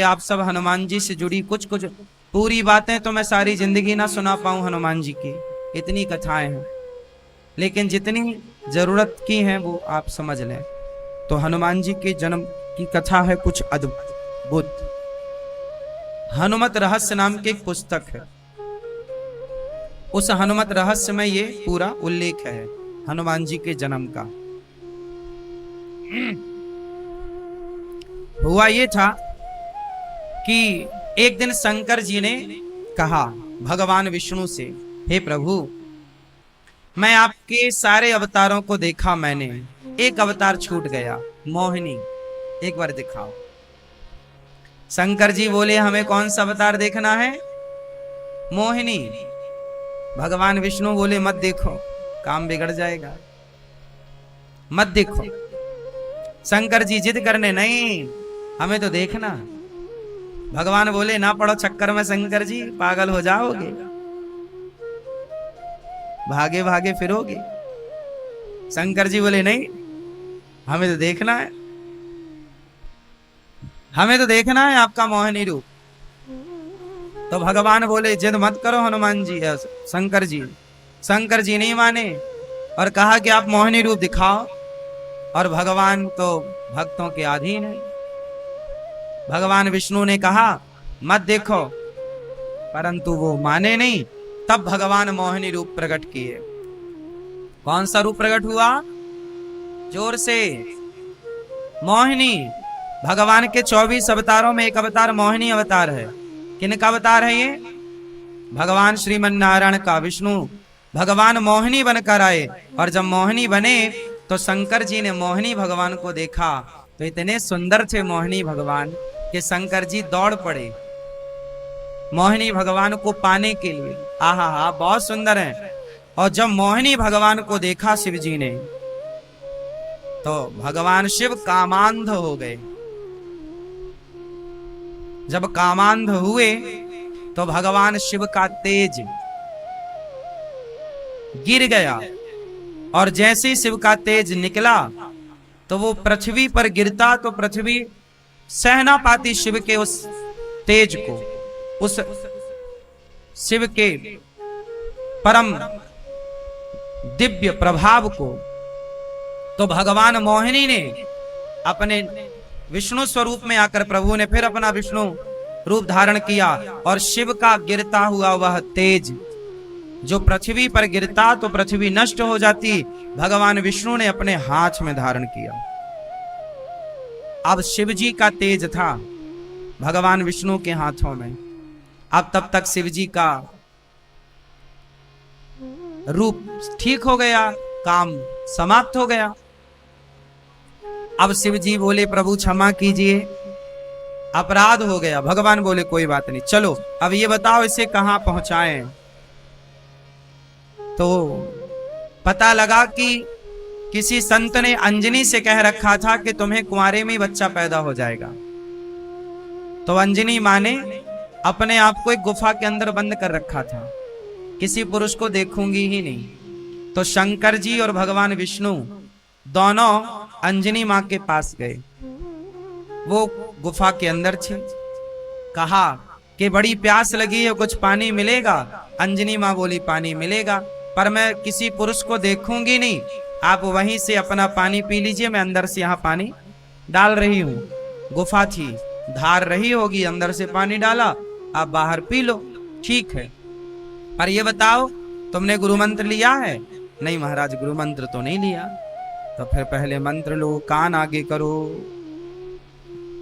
आप सब हनुमान जी से जुड़ी कुछ कुछ पूरी बातें तो मैं सारी जिंदगी ना सुना पाऊं हनुमान जी की, इतनी कथाएं हैं, लेकिन जितनी जरूरत की हैं वो आप समझ लें। तो हनुमान जी के जन्म की कथा है कुछ अद्भुत। हनुमत रहस्य नाम की एक पुस्तक है, उस हनुमत रहस्य में ये पूरा उल्लेख है हनुमान जी के जन्म का। हुआ ये था कि एक दिन शंकर जी ने कहा भगवान विष्णु से, हे प्रभु, मैं आपके सारे अवतारों को देखा, मैंने एक अवतार छूट गया, मोहिनी, एक बार दिखाओ। शंकर जी बोले, हमें कौन सा अवतार देखना है? मोहिनी। भगवान विष्णु बोले, मत देखो, काम बिगड़ जाएगा, मत देखो। शंकर जी जिद करने, नहीं, हमें तो देखना। भगवान बोले, ना पड़ो चक्कर में शंकर जी, पागल हो जाओगे, भागे भागे फिरोगे। शंकर जी बोले, नहीं, हमें तो देखना है, हमें तो देखना है आपका मोहिनी रूप। तो भगवान बोले, जिद मत करो हनुमान जी, शंकर जी। शंकर जी नहीं माने और कहा कि आप मोहिनी रूप दिखाओ। और भगवान तो भक्तों के अधीन है। भगवान विष्णु ने कहा मत देखो, परंतु वो माने नहीं। तब भगवान मोहिनी रूप प्रकट किए। कौन सा रूप प्रकट हुआ? जोर से, मोहिनी। भगवान के 24 अवतारों में एक अवतार मोहिनी अवतार है। किनका अवतार है ये? भगवान श्रीमन नारायण का। विष्णु भगवान मोहिनी बनकर आए, और जब मोहिनी बने तो शंकर जी ने मोहिनी भगवान को देखा तो इतने सुंदर थे मोहिनी भगवान कि शंकर जी दौड़ पड़े मोहिनी भगवान को पाने के लिए। आहा हा, बहुत सुंदर है। और जब मोहिनी भगवान को देखा शिव जी ने, तो भगवान शिव कामांध हो गए। जब कामांध हुए तो भगवान शिव का तेज गिर गया, और जैसे ही शिव का तेज निकला तो वो पृथ्वी पर गिरता तो पृथ्वी सह ना पाती शिव के उस तेज को, उस शिव के परम दिव्य प्रभाव को। तो भगवान मोहिनी ने अपने विष्णु स्वरूप में आकर प्रभु ने फिर अपना विष्णु रूप धारण किया, और शिव का गिरता हुआ वह तेज जो पृथ्वी पर गिरता तो पृथ्वी नष्ट हो जाती, भगवान विष्णु ने अपने हाथ में धारण किया। अब शिव जी का तेज था भगवान विष्णु के हाथों में। अब तब तक शिव जी का रूप ठीक हो गया, काम समाप्त हो गया। अब शिव जी बोले, प्रभु क्षमा कीजिए, अपराध हो गया। भगवान बोले, कोई बात नहीं, चलो अब ये बताओ इसे कहां पहुंचाएं। तो पता लगा कि किसी संत ने अंजनी से कह रखा था कि तुम्हें कुंवारे में बच्चा पैदा हो जाएगा। तो अंजनी माँ ने अपने आप को एक गुफा के अंदर बंद कर रखा था, किसी पुरुष को देखूंगी ही नहीं। तो शंकर जी और भगवान विष्णु दोनों अंजनी माँ के पास गए। वो गुफा के अंदर थे। कहा कि बड़ी प्यास लगी है, कुछ पानी मिलेगा? अंजनी माँ बोली, पानी मिलेगा, पर मैं किसी पुरुष को देखूंगी नहीं, आप वहीं से अपना पानी पी लीजिए, मैं अंदर से यहाँ पानी डाल रही हूँ। गुफा थी, धार रही होगी, अंदर से पानी डाला, आप बाहर पी लो, ठीक है, पर ये बताओ तुमने गुरु मंत्र लिया है? नहीं महाराज, गुरु मंत्र तो नहीं लिया। तो फिर पहले मंत्र लो, कान आगे करो।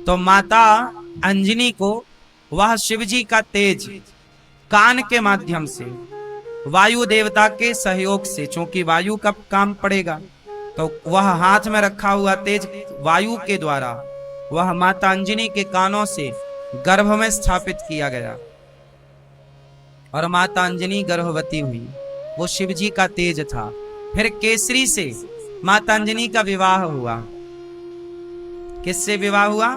तो माता अंजनी को वह शिवजी का तेज कान के माध्यम से, वायु देवता के सहयोग से, चूंकि वायु का काम पड़ेगा, तो वह हाथ में रखा हुआ तेज वायु के द्वारा वह माता अंजनी के कानों से गर्भ में स्थापित किया गया, और माता अंजनी गर्भवती हुई। वो शिवजी का तेज था। फिर केसरी से माता अंजनी का विवाह हुआ। किससे विवाह हुआ?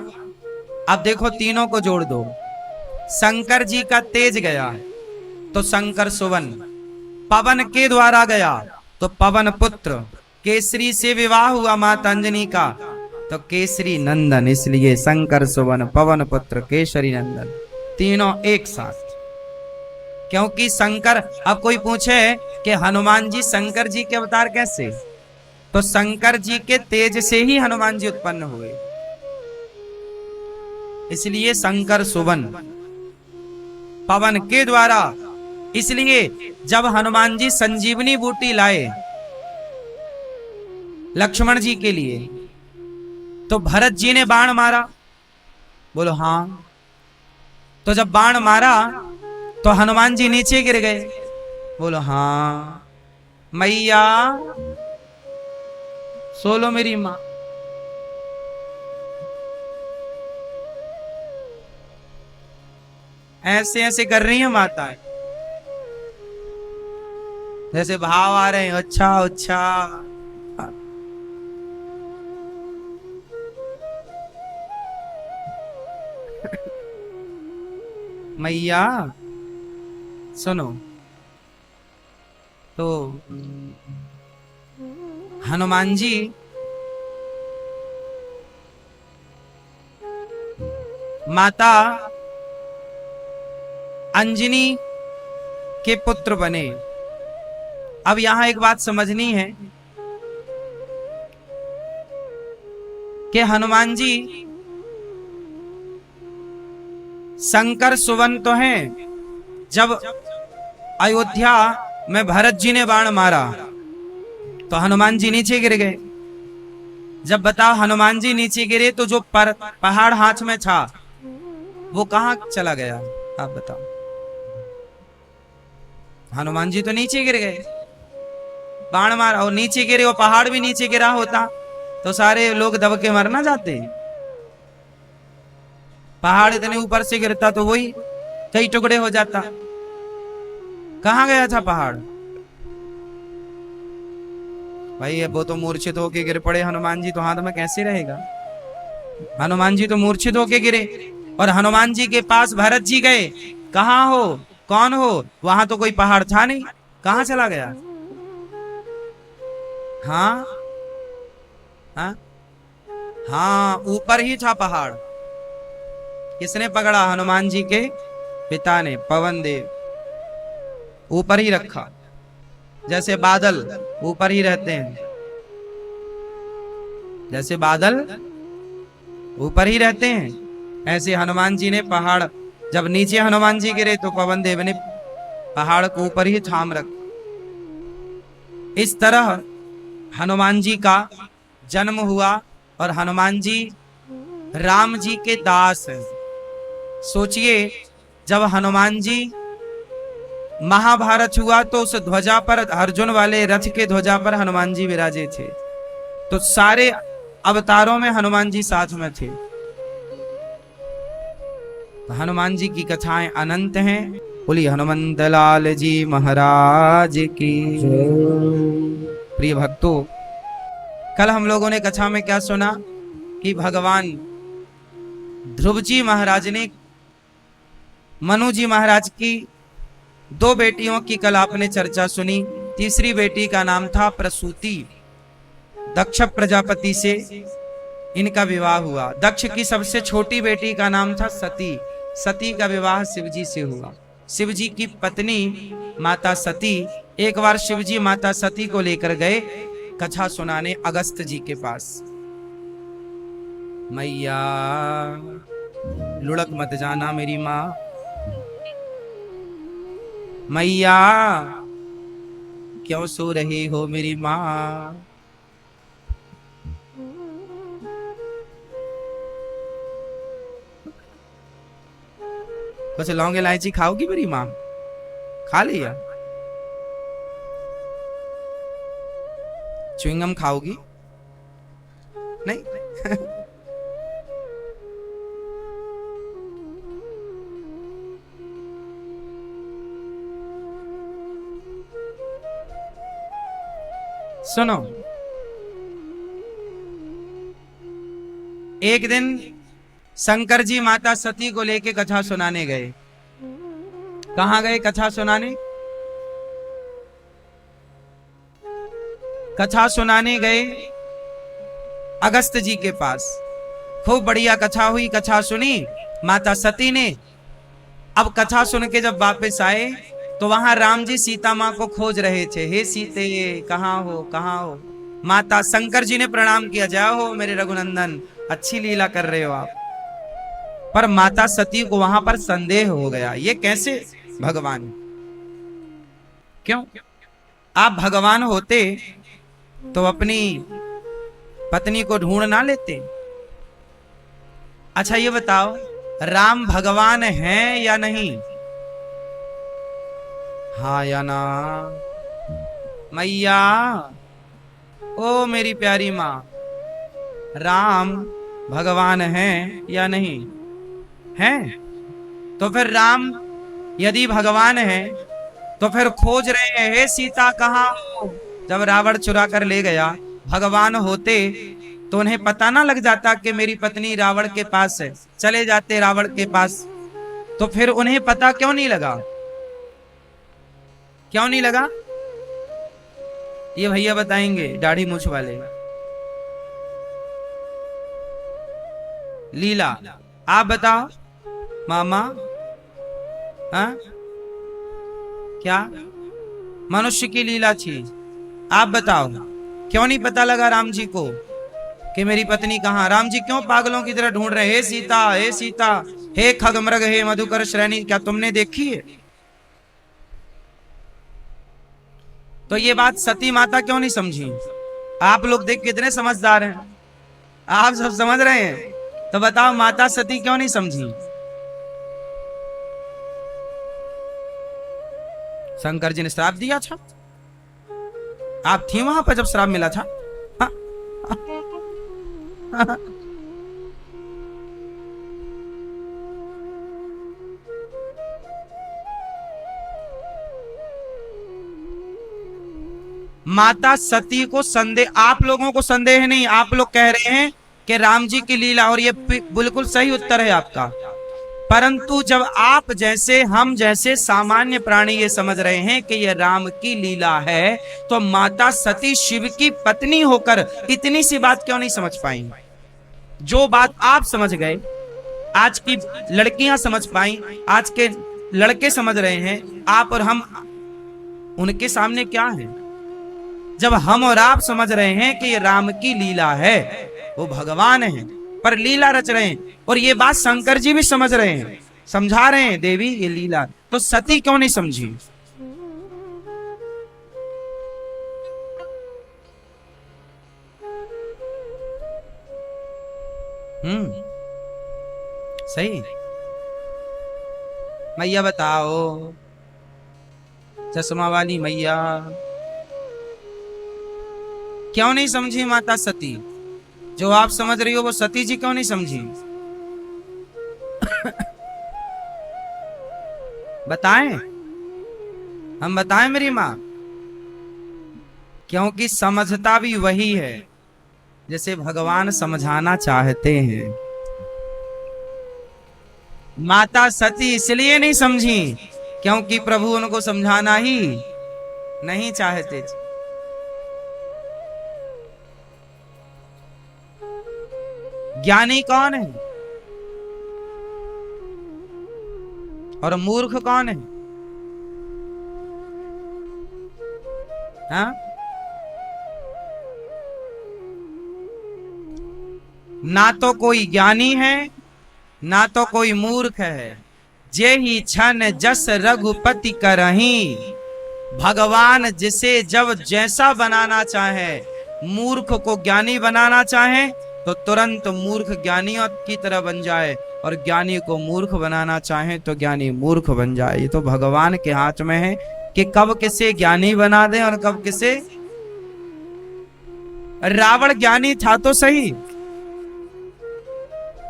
अब देखो, तीनों को जोड़ दो। शंकर जी का तेज गया तो शंकर सुवन, पवन के द्वारा गया तो पवन पुत्र, केसरी से विवाह हुआ माता अंजनी का, तो केसरी नंदन, इसलिए शंकर सुवन पवन पुत्र केसरी नंदन, तीनों एक साथ। क्योंकि शंकर, अब कोई पूछे कि हनुमान जी शंकर जी के अवतार कैसे, तो शंकर जी के तेज से ही हनुमान जी उत्पन्न हुए, इसलिए शंकर सुवन पवन के द्वारा। इसलिए जब हनुमान जी संजीवनी बूटी लाए लक्ष्मण जी के लिए, तो भरत जी ने बाण मारा, बोलो हां। तो जब बाण मारा तो हनुमान जी नीचे गिर गए, बोलो हां। मैया सोलो मेरी मां। ऐसे ऐसे कर रही है माताएं, जैसे भाव आ रहे हैं, अच्छा अच्छा। मैया सुनो, तो हनुमान जी माता अंजनी के पुत्र बने। अब यहां एक बात समझनी है कि हनुमान जी शंकर सुवन तो हैं। जब अयोध्या में भरत जी ने बाण मारा तो हनुमान जी नीचे गिर गए। जब बताओ हनुमान जी नीचे गिरे तो जो पहाड़ हाथ में था वो कहां चला गया, आप बताओ। हनुमान जी तो नीचे गिर गए, बाण मारा और नीचे गिरे, वो पहाड़ भी नीचे गिरा होता तो सारे लोग दब के मर ना जाते। पहाड़ इतने ऊपर से गिरता तो वही कई टुकड़े हो जाता। कहां गया था पहाड़? भाई वो तो मूर्छित होके गिर पड़े हनुमान जी, तो हाथ में कैसे रहेगा? हनुमान जी तो मूर्छित होके गिरे और हनुमान जी के पास भरत जी गए, कहां हो, कौन हो? वहां तो कोई पहाड़ था नहीं, कहां चला गया? हाँ हाँ हाँ, ऊपर ही था पहाड़। किसने पकड़ा? हनुमान जी के पिता ने, पवन देव। ऊपर ही रखा, जैसे बादल ऊपर ही रहते हैं, जैसे बादल ऊपर ही रहते हैं, ऐसे हनुमान जी ने पहाड़, जब नीचे हनुमान जी गिरे तो पवन देव ने पहाड़ को ऊपर ही थाम रखा। इस तरह हनुमान जी का जन्म हुआ और हनुमान जी राम जी के दास हैं। सोचिए, जब हनुमान जी महाभारत हुआ तो उस ध्वजा पर, अर्जुन वाले रथ के ध्वजा पर हनुमान जी विराजे थे, तो सारे अवतारों में हनुमान जी साथ में थे। तो हनुमान जी की कथाएं अनंत हैं। बोलिए हनुमंत लाल जी महाराज की। प्रिय भक्तों, कल हम लोगों ने कथा में क्या सुना कि भगवान ध्रुव जी महाराज ने मनु जी महाराज की दो बेटियों की कल आपने चर्चा सुनी। तीसरी बेटी का नाम था प्रसूति। दक्ष प्रजापति से इनका विवाह हुआ। दक्ष की सबसे छोटी बेटी का नाम था सती। सती का विवाह शिवजी से हुआ। शिवजी की पत्नी माता सती, एक बार शिवजी माता सती को लेकर गए कथा सुनाने अगस्त जी के पास। मैया लुढ़क मत जाना मेरी माँ, मैया क्यों सो रही हो मेरी माँ। कुछ लौंग इलायची खाओगी मेरी माँ? खा लिया? च्युइंगम खाओगी? नहीं? सुनो, एक दिन शंकर जी माता सती को लेके कथा सुनाने गए। कहां गए कथा सुनाने? कथा सुनाने गए अगस्त जी के पास। खूब बढ़िया कथा हुई, कथा सुनी माता सती ने। अब कथा सुन के जब वापस आए तो वहां राम जी सीता मां को खोज रहे थे। हे सीते कहाँ हो, कहाँ हो। माता शंकर जी ने प्रणाम किया, जय हो मेरे रघुनंदन, अच्छी लीला कर रहे हो आप। पर माता सती को वहां पर संदेह हो गया, ये कैसे भगवान, क्यों? आप भगवान होते तो अपनी पत्नी को ढूंढ ना लेते? अच्छा ये बताओ, राम भगवान हैं या नहीं? हाँ या ना? मैया, ओ मेरी प्यारी माँ, राम भगवान हैं या नहीं? हैं। तो फिर राम यदि भगवान हैं तो फिर खोज रहे हैं, हे सीता कहाँ हो? जब रावण चुरा कर ले गया, भगवान होते तो उन्हें पता ना लग जाता कि मेरी पत्नी रावण के पास है, चले जाते रावण के पास। तो फिर उन्हें पता क्यों नहीं लगा? क्यों नहीं लगा? ये भैया बताएंगे, दाढ़ी मूछ वाले। लीला आप बताओ मामा। हाँ, क्या मनुष्य की लीला थी? आप बताओ, क्यों नहीं पता लगा राम जी को कि मेरी पत्नी कहाँ? राम जी क्यों पागलों की तरह ढूंढ रहे? हे सीता, हे सीता, हे खगमृग, हे मधुकर श्रेणी, क्या तुमने देखी है? तो ये बात सती माता क्यों नहीं समझी? आप लोग देख कितने समझदार हैं, आप सब समझ रहे हैं, तो बताओ माता सती क्यों नहीं समझी? शंकर जी ने श्राप दिया था, आप थी वहां पर जब श्राप मिला था? माता सती को संदेह, आप लोगों को संदेह नहीं, आप लोग कह रहे हैं कि राम जी की लीला, और ये बिल्कुल सही उत्तर है आपका। परंतु जब आप जैसे, हम जैसे सामान्य प्राणी ये समझ रहे हैं कि ये राम की लीला है, तो माता सती शिव की पत्नी होकर इतनी सी बात क्यों नहीं समझ पाई? जो बात आप समझ गए, आज की लड़कियां समझ पाई, आज के लड़के समझ रहे हैं, आप और हम उनके सामने क्या है? जब हम और आप समझ रहे हैं कि ये राम की लीला है, वो भगवान है पर लीला रच रहे हैं, और ये बात शंकर जी भी समझ रहे हैं, समझा रहे हैं देवी ये लीला, तो सती क्यों नहीं समझी? सही। मैया बताओ, चश्मा वाली मैया, क्यों नहीं समझी माता सती? जो आप समझ रही हो वो सती जी क्यों नहीं समझी? बताएं, हम बताएं मेरी मां? क्योंकि समझता भी वही है जैसे भगवान समझाना चाहते हैं। माता सती इसलिए नहीं समझी क्योंकि प्रभु उनको समझाना ही नहीं चाहते। ज्ञानी कौन है और मूर्ख कौन है? हाँ? ना तो कोई ज्ञानी है ना तो कोई मूर्ख है, जे ही छन जस रघुपति करही। भगवान जिसे जब जैसा बनाना चाहे, मूर्ख को ज्ञानी बनाना चाहे तो तुरंत मूर्ख ज्ञानियों की तरह बन जाए, और ज्ञानी को मूर्ख बनाना चाहे तो ज्ञानी मूर्ख बन जाए। ये तो भगवान के हाथ में है कि कब किसे ज्ञानी बना दे और कब किसे। रावण ज्ञानी था तो सही,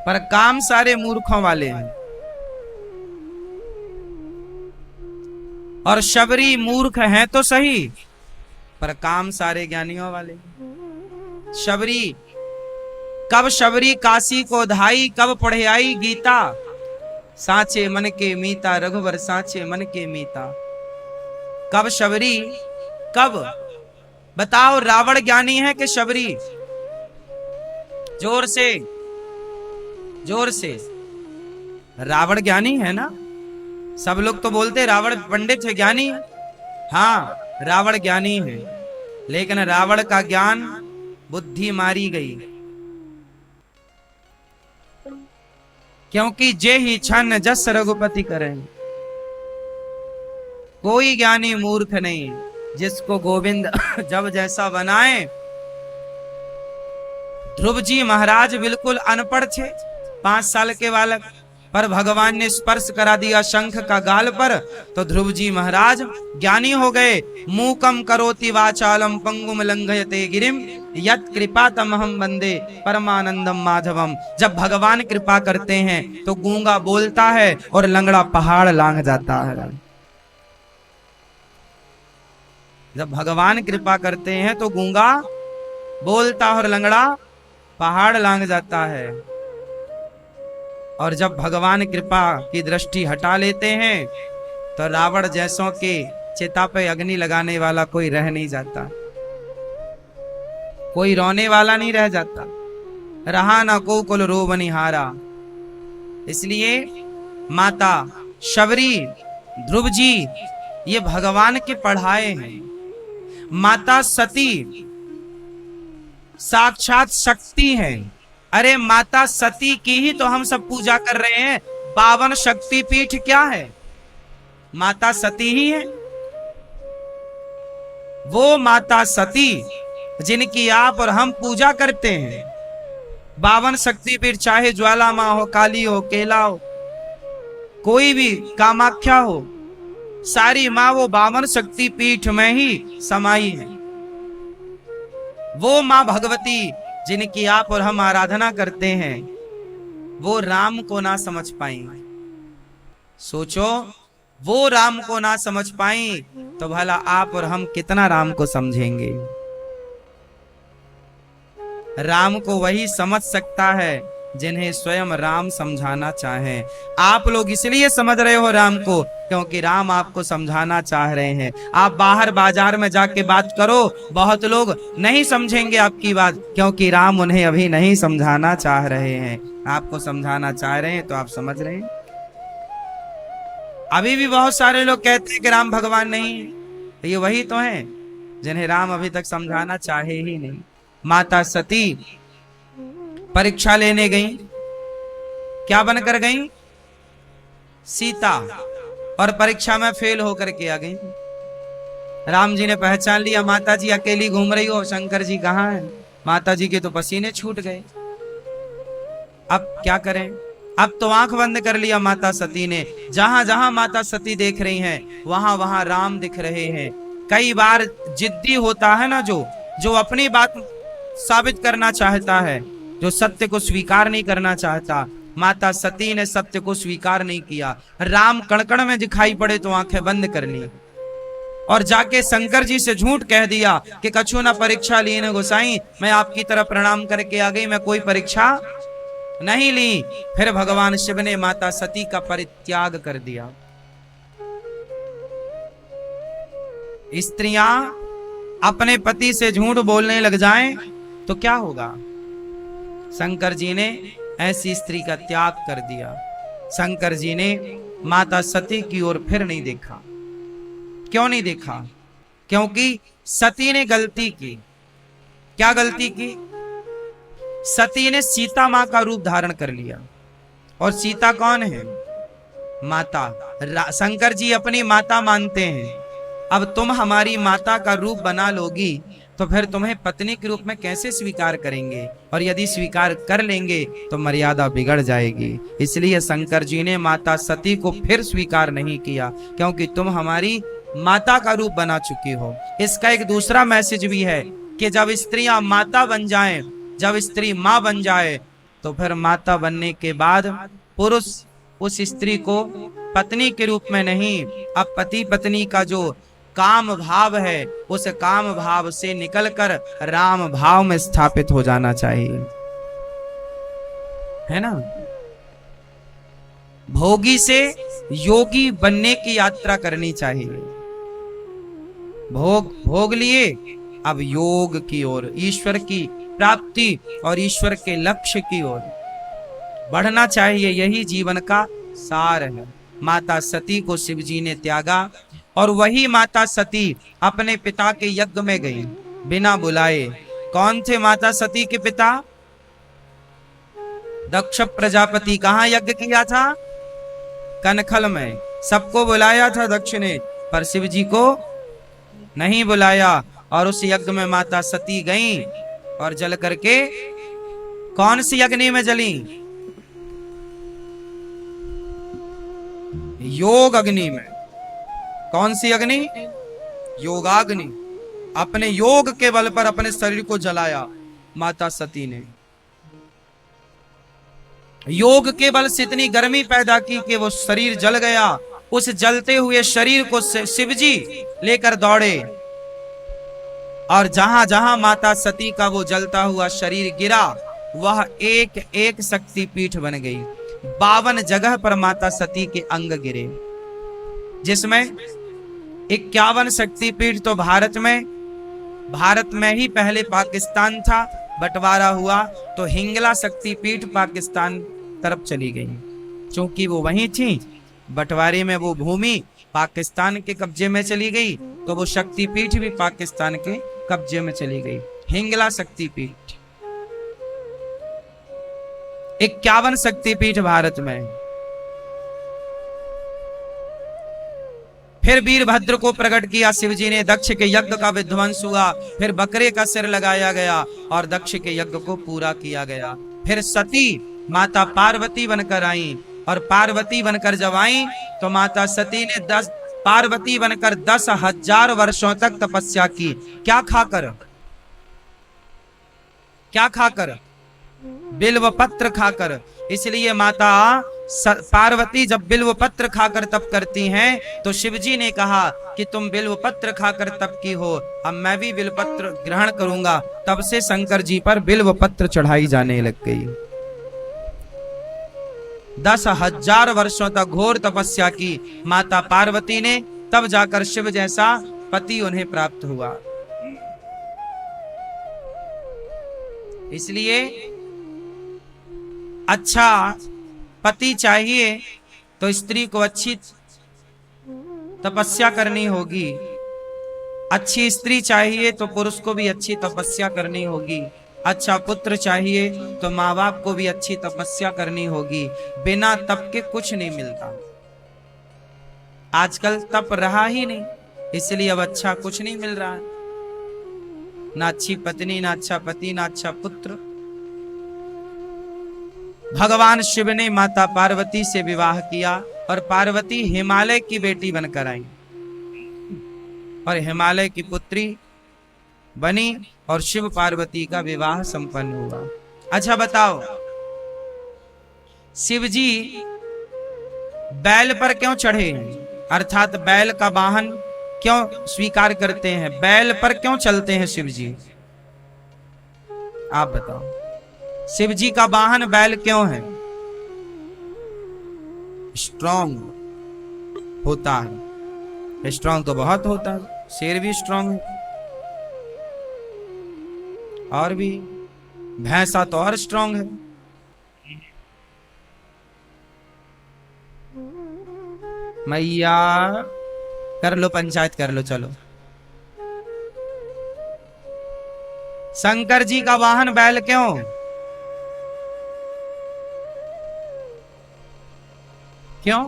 पर काम सारे मूर्खों वाले हैं, और शबरी मूर्ख हैं तो सही, पर काम सारे ज्ञानियों वाले। शबरी, कब शबरी काशी को धाई, कब पढ़े आई गीता। साचे मन के मीता रघुवर, साचे मन के मीता। कब शबरी, कब? बताओ, रावण ज्ञानी है कि शबरी? जोर से, जोर से। रावण ज्ञानी है ना? सब लोग तो बोलते रावण पंडित है, ज्ञानी है। हाँ, रावण ज्ञानी है, लेकिन रावण का ज्ञान बुद्धि मारी गई, क्योंकि जे ही छन जस रघुपति करें। कोई ज्ञानी मूर्ख नहीं, जिसको गोविंद जब जैसा बनाए। ध्रुव जी महाराज बिल्कुल अनपढ़ थे, 5 साल के बालक, पर भगवान ने स्पर्श करा दिया शंख का गाल पर, तो ध्रुव जी महाराज ज्ञानी हो गए। मूकम करोति वाचालम पंगुम लंघयते गिरिम यत् कृपा तमहम वंदे परमानंदम माधवम। जब भगवान कृपा करते हैं तो गूंगा बोलता है और लंगड़ा पहाड़ लांघ जाता है। जब भगवान कृपा करते हैं तो गूंगा बोलता और लंगड़ा पहाड़ लांघ जाता है। और जब भगवान कृपा की दृष्टि हटा लेते हैं तो रावण जैसों के चिता पे अग्नि लगाने वाला कोई रह नहीं जाता, कोई रोने वाला नहीं रह जाता। रहा ना को कुल रो बनिहारा। इसलिए माता शबरी, ध्रुव जी ये भगवान के पढ़ाए हैं। माता सती साक्षात शक्ति है। अरे माता सती की ही तो हम सब पूजा कर रहे हैं। 52 शक्तिपीठ क्या है? माता सती ही है। वो माता सती जिनकी आप और हम पूजा करते हैं। 52 शक्तिपीठ, चाहे ज्वाला माँ हो, काली हो, केला हो, कोई भी, कामाख्या हो, सारी माँ वो 52 शक्तिपीठ में ही समाई है। वो माँ भगवती जिनकी आप और हम आराधना करते हैं, वो राम को ना समझ पाई। सोचो, वो राम को ना समझ पाई तो भला आप और हम कितना राम को समझेंगे। राम को वही समझ सकता है जिन्हें स्वयं राम समझाना चाहे। आप लोग इसलिए समझ रहे हो राम को क्योंकि राम आपको समझाना चाह रहे हैं। आप बाहर बाजार में जाके बात करो, बहुत लोग नहीं समझेंगे आपकी बात, क्योंकि राम उन्हें अभी नहीं समझाना चाह रहे हैं। आपको समझाना चाह रहे हैं तो आप समझ रहे हैं। अभी भी बहुत सारे लोग कहते हैं कि राम भगवान नहीं है, तो ये वही तो हैं जिन्हें राम अभी तक समझाना चाहे ही नहीं। माता सती परीक्षा लेने गई, क्या बनकर गई? सीता। और परीक्षा में फेल होकर के आ गई। राम जी ने पहचान लिया, माता जी अकेली घूम रही हो, शंकर जी कहाँ हैं? माता जी के तो पसीने छूट गए। अब क्या करें? अब तो आंख बंद कर लिया माता सती ने। जहां जहां माता सती देख रही हैं, वहां वहां राम दिख रहे हैं। कई बार जिद्दी होता है ना, जो अपनी बात साबित करना चाहता है, जो सत्य को स्वीकार नहीं करना चाहता। माता सती ने सत्य को स्वीकार नहीं किया। राम कणकण में दिखाई पड़े तो आंखें बंद कर ली और जाके शंकर जी से झूठ कह दिया कि कछु ना परीक्षा ली न गोसाई, मैं आपकी तरफ प्रणाम करके आ गई, मैं कोई परीक्षा नहीं ली। फिर भगवान शिव ने माता सती का परित्याग कर दिया। स्त्रियां अपने पति से झूठ बोलने लग जाएं तो क्या होगा? शंकर जी ने ऐसी स्त्री का त्याग कर दिया। शंकर जी ने माता सती की ओर फिर नहीं देखा। क्यों नहीं देखा? क्योंकि सती ने गलती की। क्या गलती की? सती ने सीता मां का रूप धारण कर लिया। और सीता कौन है? माता। शंकर जी अपनी माता मानते हैं। अब तुम हमारी माता का रूप बना लोगी तो फिर तुम्हें पत्नी के रूप में कैसे स्वीकार करेंगे? और यदि स्वीकार कर लेंगे तो मर्यादा बिगड़ जाएगी। इसलिए शंकर जी ने माता सती को फिर स्वीकार नहीं किया, क्योंकि तुम हमारी माता का रूप बना चुकी हो। इसका एक दूसरा मैसेज भी है कि जब स्त्रियां माता बन जाएं, जब स्त्री मां बन जाए, तो फिर माता बनने के बाद पुरुष उस स्त्री को पत्नी के रूप में नहीं, अब पति पत्नी का जो काम भाव है, उस काम भाव से निकलकर राम भाव में स्थापित हो जाना चाहिए, है ना? भोगी से योगी बनने की यात्रा करनी चाहिए। भोग लिए, अब योग की ओर, ईश्वर की प्राप्ति और ईश्वर के लक्ष्य की ओर बढ़ना चाहिए, यही जीवन का सार है। माता सती को शिव जी ने त्यागा और वही माता सती अपने पिता के यज्ञ में गई बिना बुलाए। कौन थे माता सती के पिता? दक्ष प्रजापति। कहां यज्ञ किया था? कनखल में। सबको बुलाया था दक्ष ने, पर शिव जी को नहीं बुलाया। और उस यज्ञ में माता सती गई और जल करके कौन सी अग्नि में जली? योग अग्नि में। कौन सी अग्नि? योगाग्नि। अपने योग के बल पर अपने शरीर को जलाया माता सती ने। योग के बल से इतनी गर्मी पैदा की कि वो शरीर जल गया। उस जलते हुए शरीर को शिव जी लेकर दौड़े और जहां जहां माता सती का वो जलता हुआ शरीर गिरा, वह एक एक शक्तिपीठ बन गई। 52 जगह पर माता सती के अंग गिरे, जिसमें 51 शक्तिपीठ तो भारत में ही पहले पाकिस्तान था, बंटवारा हुआ तो हिंगला शक्तिपीठ पाकिस्तान तरफ चली गई। क्योंकि वो वहीं थी, बंटवारे में वो भूमि पाकिस्तान के कब्जे में चली गई, तो वो शक्तिपीठ भी पाकिस्तान के कब्जे में चली गई। हिंगला शक्तिपीठ। 51 शक्तिपीठ भारत में। फिर वीरभद्र को प्रकट किया शिव जी ने। दक्ष के यज्ञ का विध्वंस हुआ। फिर बकरे का सिर लगाया गया और दक्ष के यज्ञ को पूरा किया गया। फिर सती माता पार्वती बनकर आई, और पार्वती बनकर जब आई तो माता सती ने पार्वती बनकर 10,000 वर्षों तक तपस्या की। क्या खाकर? बिल्व पत्र खाकर। इसलिए माता पार्वती जब बिल्व पत्र खाकर तप करती हैं तो शिवजी ने कहा कि तुम बिल्व पत्र खाकर तप की हो, अब मैं भी बिल्व पत्र ग्रहण करूंगा। तब से शंकर जी पर बिल्व पत्र चढ़ाई जाने लग गई। 10,000 वर्षों तक घोर तपस्या की माता पार्वती ने, तब जाकर शिव जैसा पति उन्हें प्राप्त हुआ। इसलिए अच्छा पति चाहिए तो स्त्री को अच्छी तपस्या करनी होगी। अच्छी स्त्री चाहिए तो पुरुष को भी अच्छी तपस्या करनी होगी। अच्छा पुत्र चाहिए तो माँ बाप को भी अच्छी तपस्या करनी होगी। बिना तप के कुछ नहीं मिलता। आजकल तप रहा ही नहीं, इसलिए अब अच्छा कुछ नहीं मिल रहा है। ना अच्छी पत्नी, ना अच्छा पति, ना अच्छा पुत्र। भगवान शिव ने माता पार्वती से विवाह किया और पार्वती हिमालय की बेटी बनकर आई और हिमालय की पुत्री बनी और शिव पार्वती का विवाह संपन्न हुआ। अच्छा बताओ, शिव जी बैल पर क्यों चढ़े, अर्थात बैल का वाहन क्यों स्वीकार करते हैं? बैल पर क्यों चलते हैं शिव जी? आप बताओ। शिव जी का वाहन बैल क्यों है? स्ट्रांग होता है। स्ट्रांग तो बहुत होता है, शेर भी स्ट्रांग है, और भी भैंसा तो और स्ट्रांग है। मैया कर लो, पंचायत कर लो, चलो। शंकर जी का वाहन बैल क्यों? क्यों?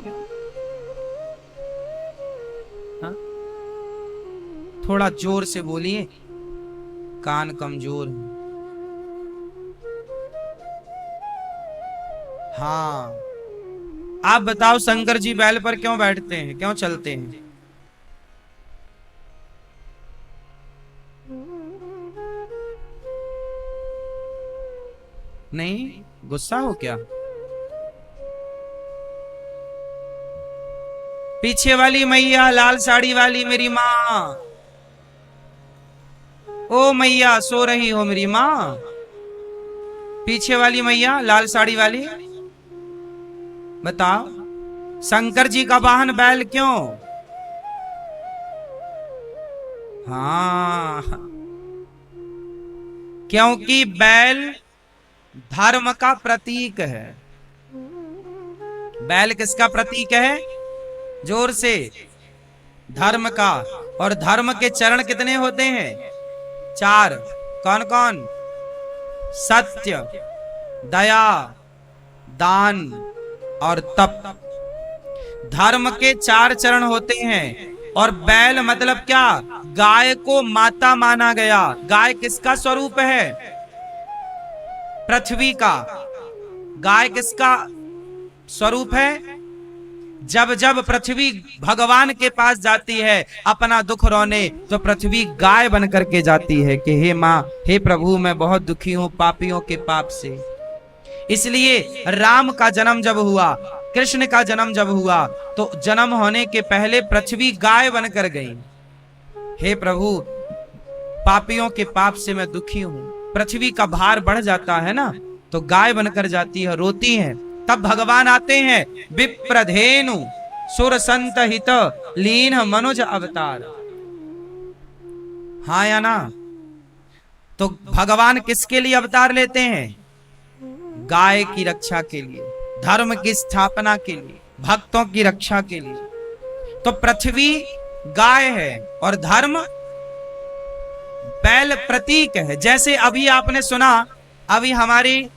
हा? थोड़ा जोर से बोलिए, कान कमजोर है। हाँ, आप बताओ शंकर जी बैल पर क्यों बैठते हैं, क्यों चलते हैं? नहीं, गुस्सा हो क्या? पीछे वाली मैया, लाल साड़ी वाली मेरी माँ, ओ मैया सो रही हो मेरी माँ? पीछे वाली मैया, लाल साड़ी वाली, बताओ शंकर जी का वाहन बैल क्यों? हाँ, क्योंकि बैल धर्म का प्रतीक है। बैल किसका प्रतीक है? जोर से, धर्म का। और धर्म के चरण कितने होते हैं? 4। कौन कौन? सत्य, दया, दान और तप। धर्म के 4 चरण होते हैं। और बैल मतलब क्या? गाय को माता माना गया। गाय किसका स्वरूप है? पृथ्वी का। गाय किसका स्वरूप है? जब जब पृथ्वी भगवान के पास जाती है अपना दुख रोने, तो पृथ्वी गाय बन करके जाती है कि हे माँ, हे प्रभु, मैं बहुत दुखी हूं पापियों के पाप से। इसलिए राम का जन्म जब हुआ, कृष्ण का जन्म जब हुआ, तो जन्म होने के पहले पृथ्वी गाय बनकर गई। हे प्रभु, पापियों के पाप से मैं दुखी हूं। पृथ्वी का भार बढ़ जाता है ना, तो गाय बनकर जाती है, रोती है। तब भगवान आते हैं, विप्रधेनु सुर संत हित लीन मनुज अवतार। हाँ या ना? तो भगवान किसके लिए अवतार लेते हैं? गाय की रक्षा के लिए, धर्म की स्थापना के लिए, भक्तों की रक्षा के लिए। तो पृथ्वी गाय है और धर्म बैल प्रतीक है। जैसे अभी आपने सुना, अभी हमारे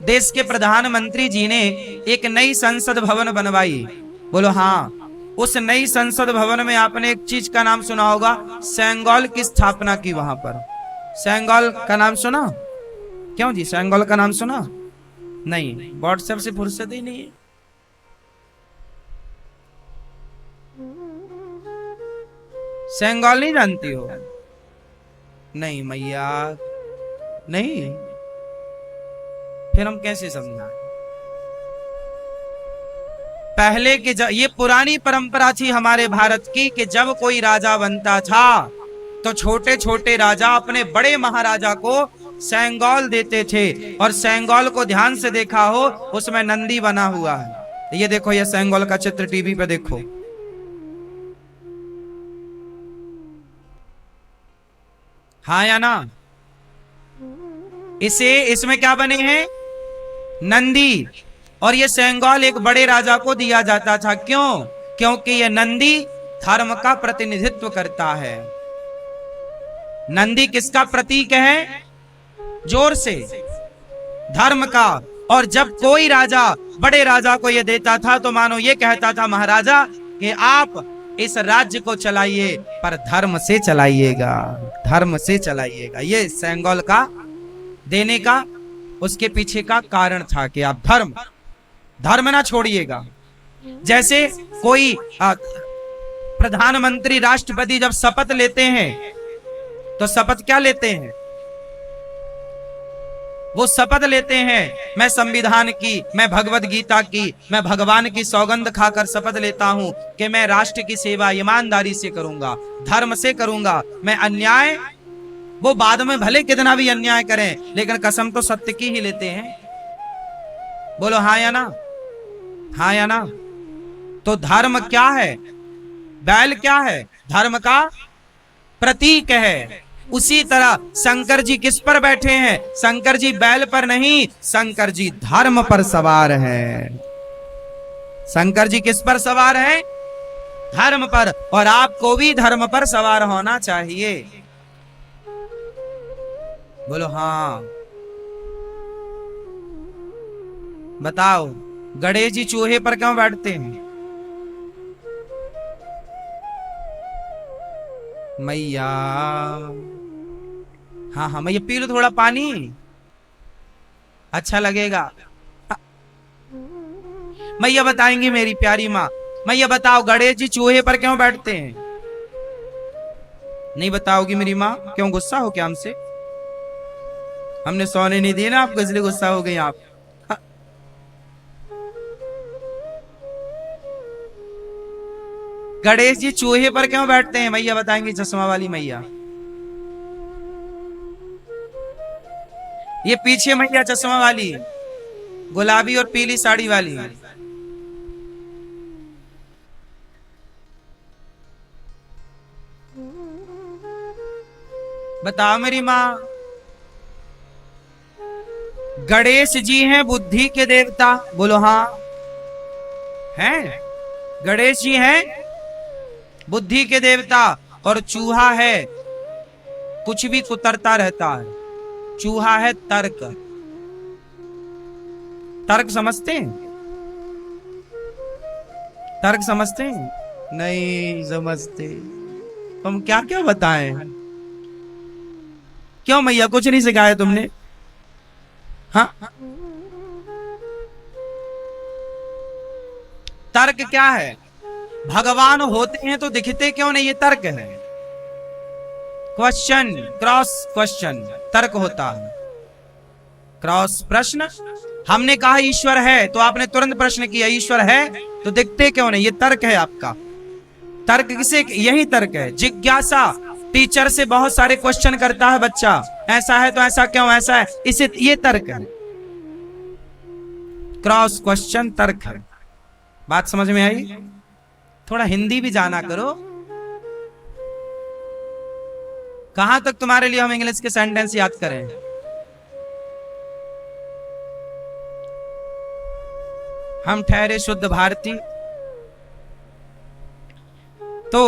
देश के प्रधानमंत्री जी ने एक नई संसद भवन बनवाई। बोलो हाँ। उस नई संसद भवन में आपने एक चीज का नाम सुना होगा, सेंगोल की स्थापना की वहां पर। सेंगोल का नाम सुना? क्यों जी, सेंगोल का नाम सुना? नहीं, व्हाट्सएप से फुर्सत ही नहीं है। सेंगोल नहीं जानती हो? नहीं मैया, नहीं, फिर हम कैसे समझाएं? पहले के ये पुरानी परंपरा थी हमारे भारत की कि जब कोई राजा बनता था तो छोटे छोटे राजा अपने बड़े महाराजा को सेंगोल देते थे। और सेंगोल को ध्यान से देखा हो, उसमें नंदी बना हुआ है। ये देखो, ये सेंगोल का चित्र टीवी पे देखो। हाँ या ना? इसमें क्या बने हैं? नंदी। और ये सेंगोल एक बड़े राजा को दिया जाता था। क्यों? क्योंकि ये नंदी धर्म का प्रतिनिधित्व करता है। नंदी किसका प्रतीक है? जोर से, धर्म का। और जब कोई राजा बड़े राजा को ये देता था, तो मानो ये कहता था महाराजा कि आप इस राज्य को चलाइए, पर धर्म से चलाइएगा, धर्म से चलाइएगा। ये सेंगोल का देने का उसके पीछे का कारण था कि आप धर्म ना छोड़िएगा। जैसे कोई प्रधानमंत्री, राष्ट्रपति जब शपथ लेते हैं, तो शपथ क्या लेते हैं? वो शपथ लेते हैं, मैं संविधान की, मैं भगवत गीता की, मैं भगवान की सौगंध खाकर शपथ लेता हूं कि मैं राष्ट्र की सेवा ईमानदारी से करूंगा, धर्म से करूंगा। मैं अन्याय, वो बाद में भले कितना भी अन्याय करें, लेकिन कसम तो सत्य की ही लेते हैं। बोलो हाँ या ना? हाँ या ना? तो धर्म क्या है? बैल क्या है? धर्म का प्रतीक है। उसी तरह शंकर जी किस पर बैठे हैं? शंकर जी बैल पर नहीं, शंकर जी धर्म पर सवार हैं। शंकर जी किस पर सवार हैं? धर्म पर। और आपको भी धर्म पर सवार होना चाहिए। बोलो हाँ। बताओ, गणेश जी चूहे पर क्यों बैठते हैं? मैया, हाँ हाँ मैया, पी लो थोड़ा पानी, अच्छा लगेगा। मैया बताएंगी मेरी प्यारी माँ। मैया बताओ, गणेश जी चूहे पर क्यों बैठते हैं? नहीं बताओगी मेरी माँ? क्यों, गुस्सा हो क्या हमसे? हमने सोने नहीं दिए ना आपको, इसलिए गुस्सा हो गई आप। गणेश जी चूहे पर क्यों बैठते हैं? मैया बताएंगी, चश्मा वाली मैया। ये पीछे मैया चश्मा वाली, गुलाबी और पीली साड़ी वाली। बताओ मेरी माँ। गणेश जी हैं बुद्धि के देवता, बोलो हाँ हैं। गणेश जी हैं बुद्धि के देवता, और चूहा है कुछ भी कुतरता रहता है, चूहा है तर्क। तर्क समझते हैं? तर्क समझते हैं? नहीं समझते। तुम क्या क्या बताएं? क्यों मैया कुछ नहीं सिखाया तुमने? हाँ, तर्क क्या है? भगवान होते हैं तो दिखते क्यों नहीं? ये तर्क है। क्वेश्चन, क्रॉस क्वेश्चन, तर्क होता है। क्रॉस प्रश्न, हमने कहा ईश्वर है तो आपने तुरंत प्रश्न किया ईश्वर है तो दिखते क्यों नहीं? ये तर्क है आपका। तर्क किसे? यही तर्क है। जिज्ञासा, टीचर से बहुत सारे क्वेश्चन करता है बच्चा, ऐसा है तो ऐसा क्यों, ऐसा है, इसे ये तर्क है। क्रॉस क्वेश्चन तर्क है। बात समझ में आई? थोड़ा हिंदी भी जाना करो। कहां तक तुम्हारे लिए हम इंग्लिश के सेंटेंस याद करें? हम ठहरे शुद्ध भारतीय। तो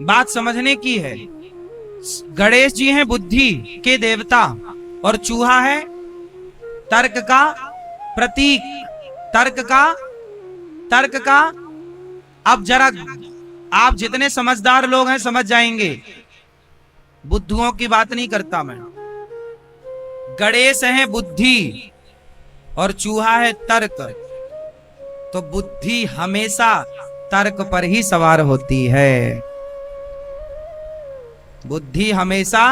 बात समझने की है। गणेश जी हैं बुद्धि के देवता, और चूहा है तर्क का प्रतीक। तर्क का अब जरा आप जितने समझदार लोग हैं समझ जाएंगे, बुद्धुओं की बात नहीं करता मैं। गणेश है बुद्धि और चूहा है तर्क, तो बुद्धि हमेशा तर्क पर ही सवार होती है। बुद्धि हमेशा,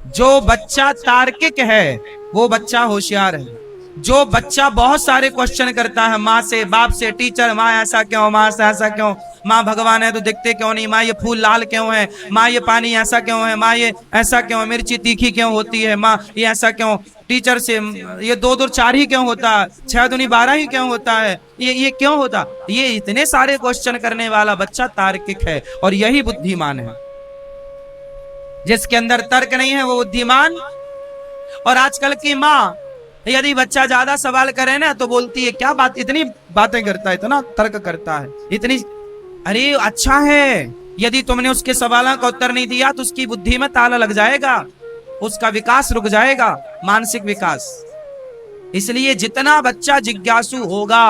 जो बच्चा तार्किक है वो बच्चा होशियार है। जो बच्चा बहुत सारे क्वेश्चन करता है माँ से, बाप से, टीचर, माँ ऐसा क्यों, माँ ऐसा क्यों, माँ भगवान है तो दिखते क्यों नहीं, माँ ये फूल लाल क्यों है, माँ ये पानी ऐसा क्यों है, माँ ये ऐसा क्यों, मिर्ची तीखी क्यों होती है, माँ ये ऐसा क्यों, टीचर से ये 2 2 4 ही क्यों होता है, 6 दूनी 12 ही क्यों होता है, ये क्यों होता, ये इतने सारे क्वेश्चन करने वाला बच्चा तार्किक है, और यही बुद्धिमान है। जिसके अंदर तर्क नहीं है वो बुद्धिमान। और आजकल की माँ यदि बच्चा ज्यादा सवाल करे ना तो बोलती है क्या बात, इतनी बातें करता है, इतना तर्क करता है, इतनी। अरे अच्छा है, यदि तुमने उसके सवालों का उत्तर नहीं दिया तो उसकी बुद्धि में ताला लग जाएगा, उसका विकास रुक जाएगा, मानसिक विकास। इसलिए जितना बच्चा जिज्ञासु होगा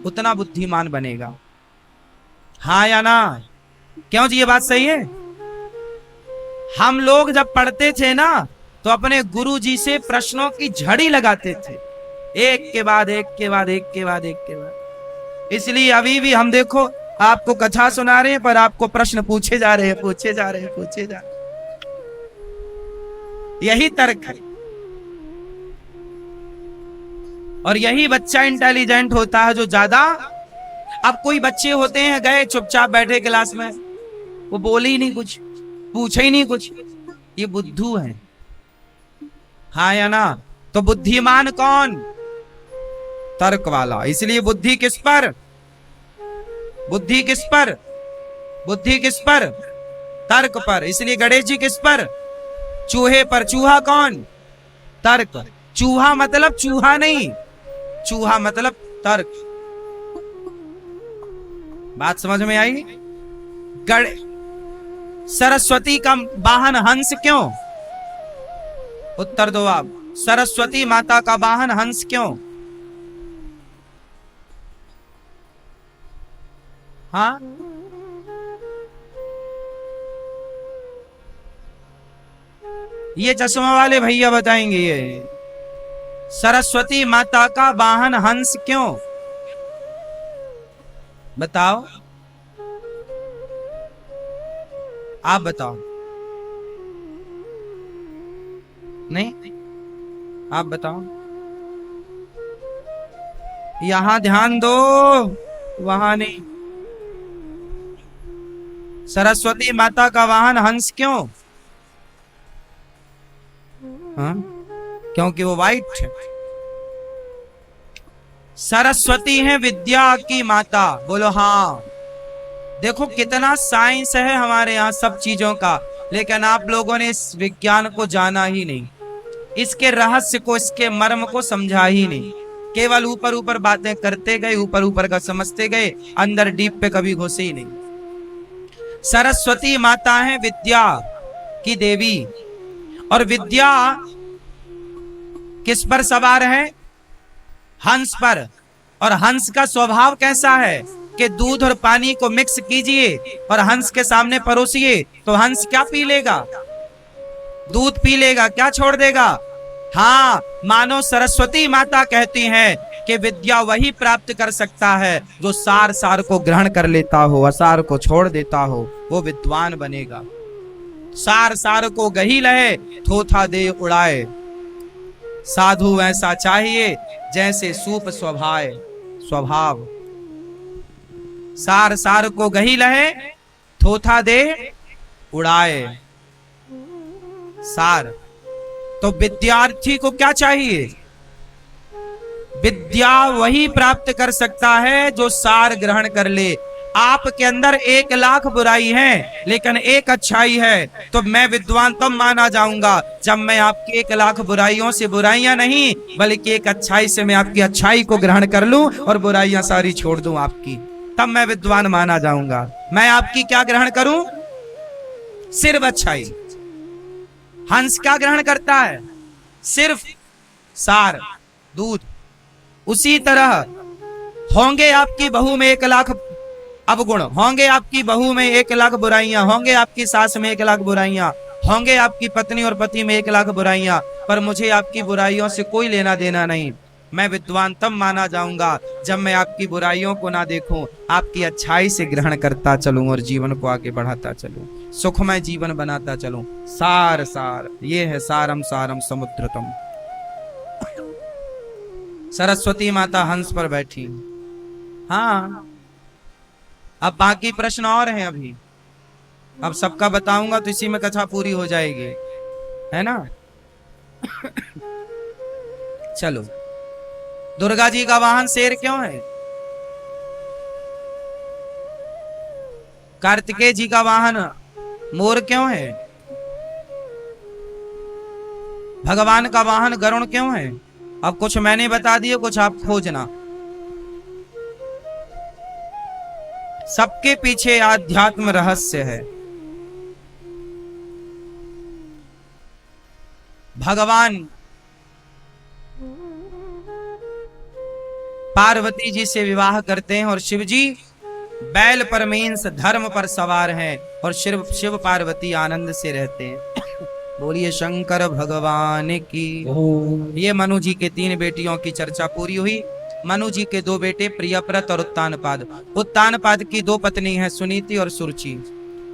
उतना बुद्धिमान बनेगा। हाँ या ना? क्यों जी, ये बात सही है। हम लोग जब पढ़ते थे ना तो अपने गुरु जी से प्रश्नों की झड़ी लगाते थे, एक के बाद एक के बाद एक के बाद एक के बाद। इसलिए अभी भी हम देखो आपको कथा सुना रहे हैं पर आपको प्रश्न पूछे जा रहे हैं, पूछे जा रहे हैं, पूछे जा रहे हैं। यही तर्क है। और यही बच्चा इंटेलिजेंट होता है जो ज्यादा। अब कोई बच्चे होते हैं गए चुपचाप बैठे क्लास में, वो बोले ही नहीं कुछ, पूछे ही नहीं कुछ, ये बुद्धू है। हाँ या ना? तो बुद्धिमान कौन? तर्क वाला। इसलिए बुद्धि किस पर? बुद्धि किस पर? बुद्धि किस पर? तर्क पर। इसलिए गणेश जी किस पर? चूहे पर। चूहा कौन? तर्क। चूहा मतलब चूहा नहीं, चूहा मतलब तर्क। बात समझ में आई? सरस्वती का वाहन हंस क्यों? उत्तर दो आप। सरस्वती माता का वाहन हंस क्यों? हाँ, ये चश्मा वाले भैया बताएंगे। ये सरस्वती माता का वाहन हंस क्यों? बताओ, आप बताओ। नहीं, आप बताओ। यहां ध्यान दो, वहां नहीं। सरस्वती माता का वाहन हंस क्यों? हाँ? क्योंकि वो वाइट है। सरस्वती है विद्या की माता, बोलो हाँ। देखो कितना साइंस है हमारे यहाँ सब चीजों का, लेकिन आप लोगों ने इस विज्ञान को जाना ही नहीं, इसके रहस्य को, इसके मर्म को समझा ही नहीं। केवल ऊपर ऊपर बातें करते गए, ऊपर ऊपर का समझते गए, अंदर डीप पे कभी घुसे ही नहीं। सरस्वती माता है विद्या की देवी, और विद्या किस पर सवार है? हंस पर। और हंस का स्वभाव कैसा है कि दूध और पानी को मिक्स कीजिए और हंस के सामने परोसिए तो हंस क्या पी लेगा? दूध पी लेगा, क्या छोड़ देगा? हाँ, मानो सरस्वती माता कहती हैं कि विद्या वही प्राप्त कर सकता है जो सार सार को ग्रहण कर लेता हो, असार को छोड़ देता हो, वो विद्वान बनेगा। सार सार को गही लहे, थोथा दे उड़ाए, साधु ऐसा चाहिए जैसे सूप स्वभाव। सार सार को गही लहे, थोथा दे उड़ाए। सार तो विद्यार्थी को क्या चाहिए? विद्या वही प्राप्त कर सकता है जो सार ग्रहण कर ले। आपके अंदर 1,00,000 बुराई है लेकिन एक अच्छाई है, तो मैं विद्वान तब माना जाऊंगा जब मैं आपकी 1,00,000 बुराइयों से बुराइयां नहीं बल्कि एक अच्छाई से मैं आपकी अच्छाई को ग्रहण कर लूं और बुराइयां सारी छोड़ दूं आपकी, तब मैं विद्वान माना जाऊंगा। मैं आपकी क्या ग्रहण करूं? सिर्फ अच्छाई। हंस क्या ग्रहण करता है? सिर्फ सार, दूध। उसी तरह होंगे आपकी बहू में 1,00,000 अवगुण, होंगे आपकी बहू में 1,00,000 बुराइयां, होंगे आपकी सास में 1,00,000 बुराइयां, होंगे आपकी पत्नी और पति में 1,00,000 बुराइयां, पर मुझे आपकी बुराइयों से कोई लेना देना नहीं। मैं विद्वान तब माना जाऊंगा जब मैं आपकी बुराइयों को ना देखूं, आपकी अच्छाई से ग्रहण करता चलूं और जीवन को आगे बढ़ाता चलूं, सुखमय जीवन बनाता चलूं। सार सार, ये है सारम सारम समुद्रतम। सरस्वती माता हंस पर बैठी। हाँ, अब बाकी प्रश्न और हैं अभी, अब सबका बताऊंगा तो इसी में कथा पूरी हो जाएगी, है ना? चलो, दुर्गा जी का वाहन शेर क्यों है? कार्तिकेय जी का वाहन मोर क्यों है? भगवान का वाहन गरुण क्यों है? अब कुछ मैंने बता दिए, कुछ आप खोजना। सबके पीछे आध्यात्म रहस्य है। भगवान पार्वती जी से विवाह करते हैं और शिव जी बैल पर मीन्स धर्म पर सवार हैं और शिव पार्वती आनंद से रहते हैं। बोलिए शंकर भगवान की। ये मनु जी के 3 बेटियों की चर्चा पूरी हुई। मनु जी के 2 बेटे प्रियव्रत और उत्तानपाद। उत्तानपाद की 2 पत्नी हैं, सुनीति और सुरुचि।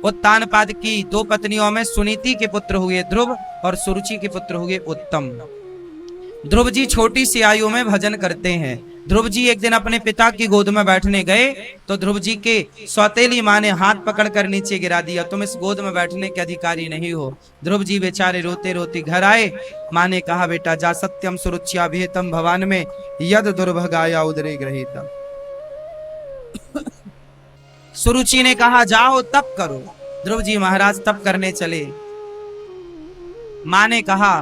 उत्तानपाद की 2 पत्नियों में सुनीति के पुत्र हुए ध्रुव और सुरुचि के पुत्र हुए उत्तम। ध्रुव जी छोटी सी आयु में भजन करते हैं। ध्रुव जी एक दिन अपने पिता की गोद में बैठने गए तो ध्रुव जी के सौतेली माँ ने हाथ पकड़कर नीचे गिरा दिया, तुम इस गोद में बैठने के अधिकारी नहीं हो। ध्रुव जी बेचारे रोते रोते घर आए। माँ ने कहा, बेटा जा सत्यम सुरुच्या भेतम भवान में यद दुर्भगाया उदरे ग्रहीतम। सुरुचि ने कहा, जाओ तप करो। ध्रुव जी महाराज तप करने चले। माँ ने कहा,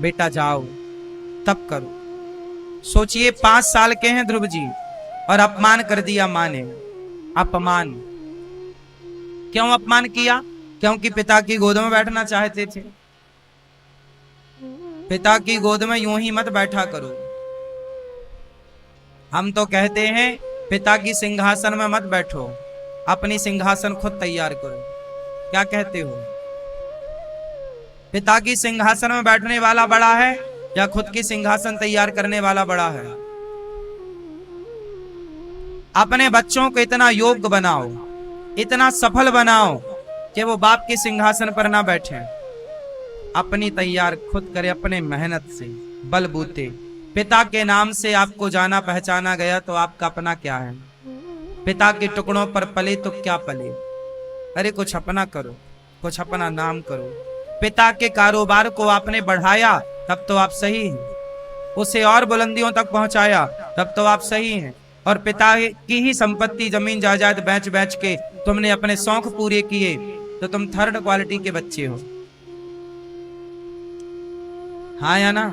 बेटा जाओ तप करो। सोचिए 5 साल के हैं ध्रुव जी और अपमान कर दिया माँ ने। अपमान क्यों अपमान किया? क्योंकि पिता की गोद में बैठना चाहते थे। पिता की गोद में यूं ही मत बैठा करो। हम तो कहते हैं पिता की सिंहासन में मत बैठो, अपनी सिंहासन खुद तैयार करो। क्या कहते हो? पिता की सिंहासन में बैठने वाला बड़ा है या खुद की सिंहासन तैयार करने वाला बड़ा है? अपने बच्चों को इतना योग्य बनाओ, इतना सफल बनाओ कि वो बाप के सिंहासन पर ना बैठे, अपनी तैयार खुद करे, अपने मेहनत से बलबूते। पिता के नाम से आपको जाना पहचाना गया तो आपका अपना क्या है? पिता के टुकड़ों पर पले तो क्या पले? अरे कुछ अपना करो, कुछ अपना नाम करो। पिता के कारोबार को आपने बढ़ाया तब तो आप सही हैं, उसे और बुलंदियों तक पहुंचाया तब तो आप सही हैं। और पिता की ही संपत्ति जमीन जायदाद बेच बेच के तुमने अपने शौक पूरे किए तो तुम थर्ड क्वालिटी के बच्चे हो। हाँ या ना?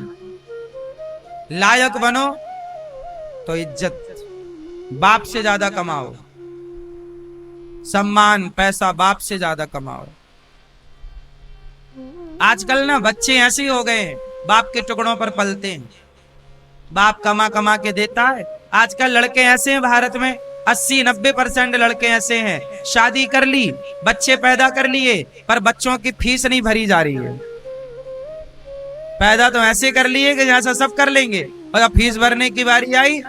लायक बनो तो इज्जत, बाप से ज्यादा कमाओ, सम्मान पैसा बाप से ज्यादा कमाओ। आजकल ना बच्चे ऐसे ही हो गए हैं, बाप के टुकड़ों पर पलते हैं, बाप कमा कमा के देता है। आजकल लड़के ऐसे हैं भारत में, 80-90% लड़के ऐसे हैं, शादी कर ली, बच्चे पैदा कर लिए, पर बच्चों की फीस नहीं भरी जा रही है। पैदा तो ऐसे कर लिए कि जैसा सब कर लेंगे, और अब फीस भरने की बारी आई,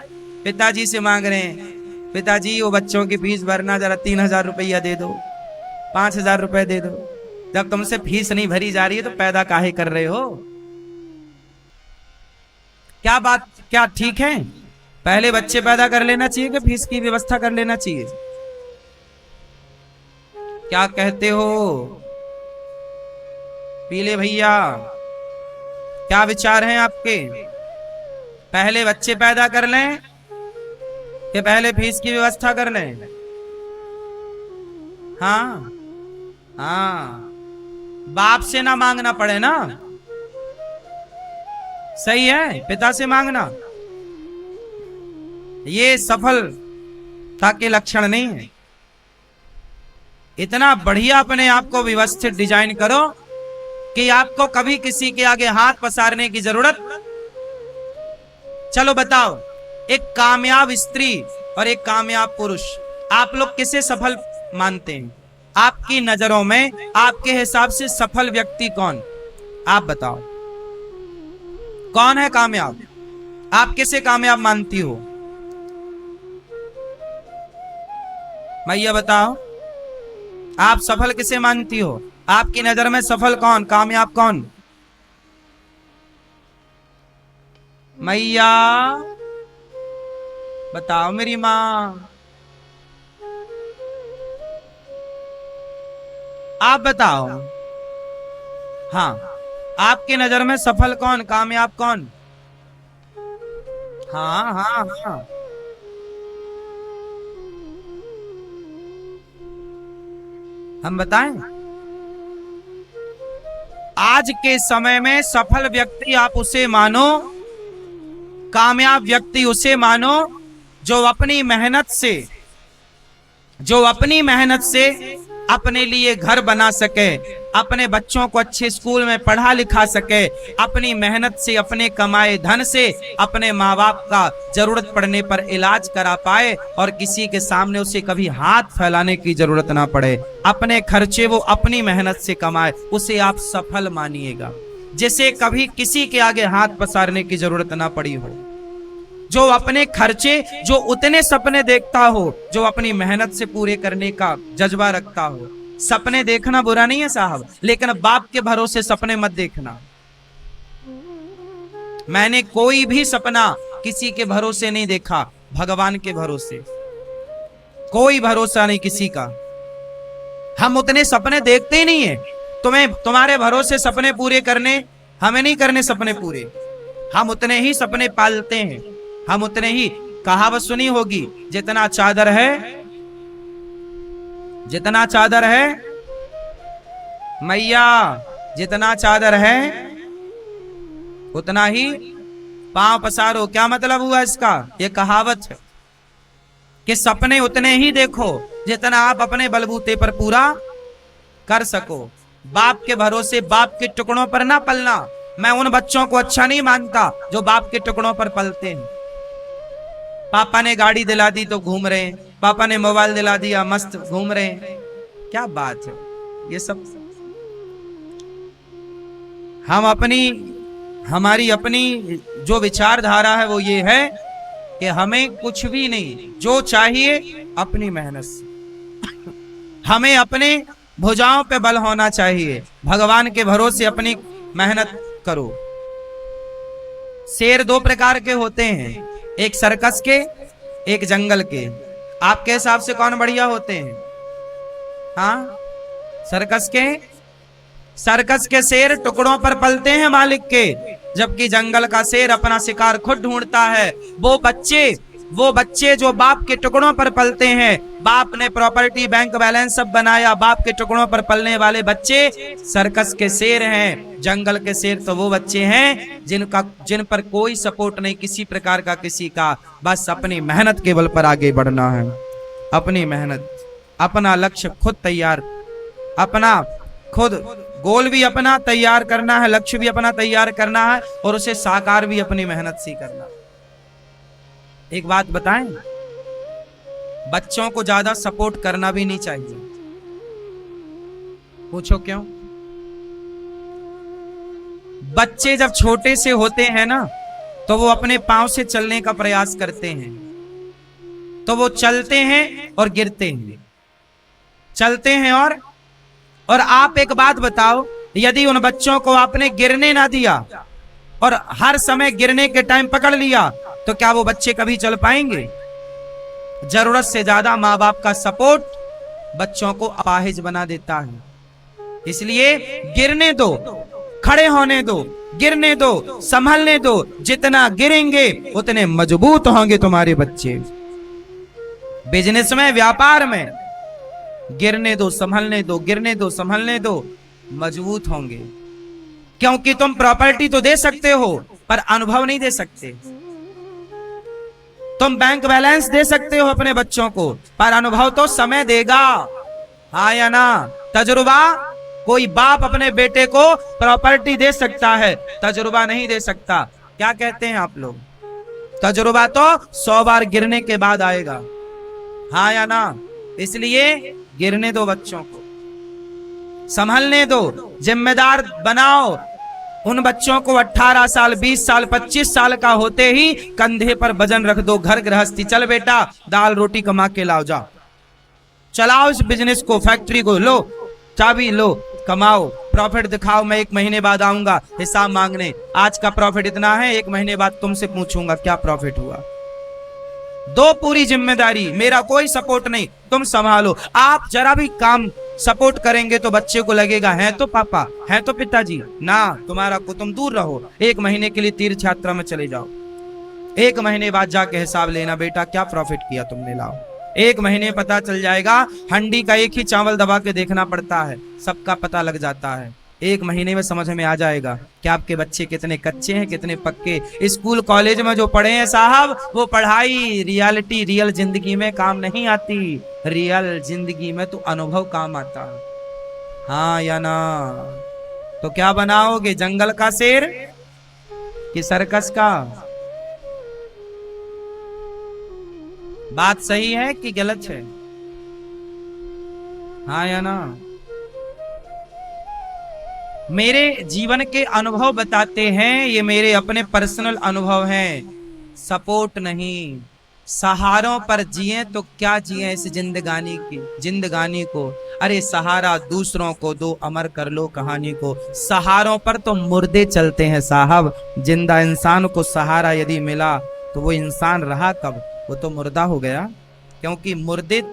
पिताजी से मांग रहे हैं, पिताजी वो बच्चों की फीस भरना, जरा 3000 रुपया दे दो, 5000 रुपए दे दो। जब तुमसे फीस नहीं भरी जा रही है तो पैदा काहे कर रहे हो? क्या बात, क्या ठीक है? पहले बच्चे पैदा कर लेना चाहिए कि फीस की व्यवस्था कर लेना चाहिए? क्या कहते हो पीले भैया, क्या विचार हैं आपके? पहले बच्चे पैदा कर लें कि पहले फीस की व्यवस्था कर लें? हाँ हाँ, बाप से ना मांगना पड़े ना, सही है, पिता से मांगना ये सफलता के लक्षण नहीं है। इतना बढ़िया अपने आप को व्यवस्थित डिजाइन करो कि आपको कभी किसी के आगे हाथ पसारने की जरूरत। चलो बताओ, एक कामयाब स्त्री और एक कामयाब पुरुष, आप लोग किसे सफल मानते हैं? आपकी नजरों में, आपके हिसाब से सफल व्यक्ति कौन? आप बताओ, कौन है कामयाब? आप किसे कामयाब मानती हो? मैया बताओ, आप सफल किसे मानती हो? आपकी नजर में सफल कौन, कामयाब कौन? मैया बताओ मेरी माँ, आप बताओ। हाँ, आपकी नजर में सफल कौन, कामयाब कौन? हाँ हाँ हाँ, हम बताएं। आज के समय में सफल व्यक्ति आप उसे मानो, कामयाब व्यक्ति उसे मानो जो अपनी मेहनत से अपने लिए घर बना सके, अपने बच्चों को अच्छे स्कूल में पढ़ा लिखा सके, अपनी मेहनत से, अपने कमाए धन से अपने माँ बाप का जरूरत पड़ने पर इलाज करा पाए और किसी के सामने उसे कभी हाथ फैलाने की जरूरत ना पड़े। अपने खर्चे वो अपनी मेहनत से कमाए, उसे आप सफल मानिएगा। जिसे कभी किसी के आगे हाथ पसारने की जरूरत ना पड़ी हो, जो अपने खर्चे, जो उतने सपने देखता हो जो अपनी मेहनत से पूरे करने का जज्बा रखता हो। सपने देखना बुरा नहीं है साहब, लेकिन बाप के भरोसे सपने मत देखना। मैंने कोई भी सपना किसी के भरोसे नहीं देखा, भगवान के भरोसे। कोई भरोसा नहीं किसी का, हम उतने सपने देखते ही नहीं है। तुम्हारे भरोसे सपने पूरे करने, हमें नहीं करने सपने पूरे। हम उतने ही सपने पालते हैं, हम उतने ही। कहावत सुनी होगी, जितना चादर है मैया, जितना चादर है उतना ही पांव पसारो। क्या मतलब हुआ इसका? ये कहावत है कि सपने उतने ही देखो जितना आप अपने बलबूते पर पूरा कर सको। बाप के भरोसे, बाप के टुकड़ों पर ना पलना। मैं उन बच्चों को अच्छा नहीं मानता जो बाप के टुकड़ों पर पलते हैं। पापा ने गाड़ी दिला दी तो घूम रहे हैं, पापा ने मोबाइल दिला दिया, मस्त घूम रहे हैं। क्या बात है ये सब? हमारी अपनी जो विचारधारा है वो ये है कि हमें कुछ भी नहीं, जो चाहिए अपनी मेहनत से। हमें अपने भुजाओं पे बल होना चाहिए, भगवान के भरोसे अपनी मेहनत करो। शेर दो प्रकार के होते हैं, एक सर्कस के, एक जंगल के। आपके हिसाब से कौन बढ़िया होते हैं? हाँ, सर्कस के शेर टुकड़ों पर पलते हैं मालिक के, जबकि जंगल का शेर अपना शिकार खुद ढूंढता है। वो बच्चे वो बच्चे जो बाप के टुकड़ों पर पलते हैं, बाप ने प्रॉपर्टी बैंक बैलेंस सब बनाया, बाप के टुकड़ों पर पलने वाले बच्चे सर्कस के शेर हैं, जंगल के शेर तो वो बच्चे हैं जिन पर कोई सपोर्ट नहीं किसी प्रकार का किसी का, बस अपनी मेहनत के बल पर आगे बढ़ना है। अपनी मेहनत, अपना लक्ष्य खुद तैयार, अपना खुद गोल भी अपना तैयार करना है, लक्ष्य भी अपना तैयार करना है और उसे साकार भी अपनी मेहनत से करना। एक बात बताएं, बच्चों को ज्यादा सपोर्ट करना भी नहीं चाहिए। पूछो क्यों? बच्चे जब छोटे से होते हैं ना, तो वो अपने पांव से चलने का प्रयास करते हैं, तो वो चलते हैं और गिरते हैं, चलते हैं और आप एक बात बताओ, यदि उन बच्चों को आपने गिरने ना दिया और हर समय गिरने के टाइम पकड़ लिया, तो क्या वो बच्चे कभी चल पाएंगे? जरूरत से ज्यादा माँ बाप का सपोर्ट बच्चों को अपाहिज बना देता है। इसलिए गिरने दो, खड़े होने दो, गिरने दो, संभलने दो, जितना गिरेंगे उतने मजबूत होंगे तुम्हारे बच्चे। बिजनेस में, व्यापार में गिरने दो, संभलने दो, गिरने दो, संभलने दो, मजबूत होंगे। क्योंकि तुम प्रॉपर्टी तो दे सकते हो पर अनुभव नहीं दे सकते। तुम बैंक बैलेंस दे सकते हो अपने बच्चों को, पर अनुभव तो समय देगा, हाँ या ना? तजुर्बा कोई बाप अपने बेटे को प्रॉपर्टी दे सकता है, तजुर्बा नहीं दे सकता। क्या कहते हैं आप लोग? तजुर्बा तो 100 बार गिरने के बाद आएगा, हाँ या ना? इसलिए गिरने दो, बच्चों को संभलने दो, जिम्मेदार बनाओ। उन बच्चों को 18 साल, 20 साल, 25 साल का होते ही कंधे पर वजन रख दो, घर गृहस्थी, चल बेटा दाल रोटी कमा के लाओ, जाओ चलाओ इस बिजनेस को, फैक्ट्री को, लो चाबी, लो कमाओ, प्रॉफिट दिखाओ, मैं 1 महीने बाद आऊंगा हिसाब मांगने, आज का प्रॉफिट इतना है, 1 महीने बाद तुमसे पूछूंगा क्या प्रॉफिट हुआ। दो पूरी जिम्मेदारी, मेरा कोई सपोर्ट नहीं, तुम संभालो। आप जरा भी काम सपोर्ट करेंगे तो बच्चे को लगेगा है तो पापा, है तो पिताजी ना, तुम्हारा को तुम दूर रहो। 1 महीने के लिए तीर्थ यात्रा में चले जाओ, 1 महीने बाद जाके हिसाब लेना, बेटा क्या प्रॉफिट किया तुमने, लाओ। 1 महीने पता चल जाएगा। हंडी का एक ही चावल दबा के देखना पड़ता है, सबका पता लग जाता है। 1 महीने में समझ में आ जाएगा कि आपके बच्चे कितने कच्चे हैं, कितने पक्के। स्कूल कॉलेज में जो पढ़े हैं साहब, वो पढ़ाई रियलिटी, रियल जिंदगी में काम नहीं आती। रियल जिंदगी में तो अनुभव काम आता है, हाँ या ना? तो क्या बनाओगे, जंगल का शेर कि सर्कस का? बात सही है कि गलत है, हाँ या ना? मेरे जीवन के अनुभव बताते हैं, ये मेरे अपने पर्सनल अनुभव हैं, सपोर्ट नहीं। सहारों पर जिए तो क्या जिए इस जिंदगानी को। अरे सहारा दूसरों को दो, अमर कर लो कहानी को। सहारों पर तो मुर्दे चलते हैं साहब, जिंदा इंसान को सहारा यदि मिला तो वो इंसान रहा कब, वो तो मुर्दा हो गया। क्योंकि मुर्दे,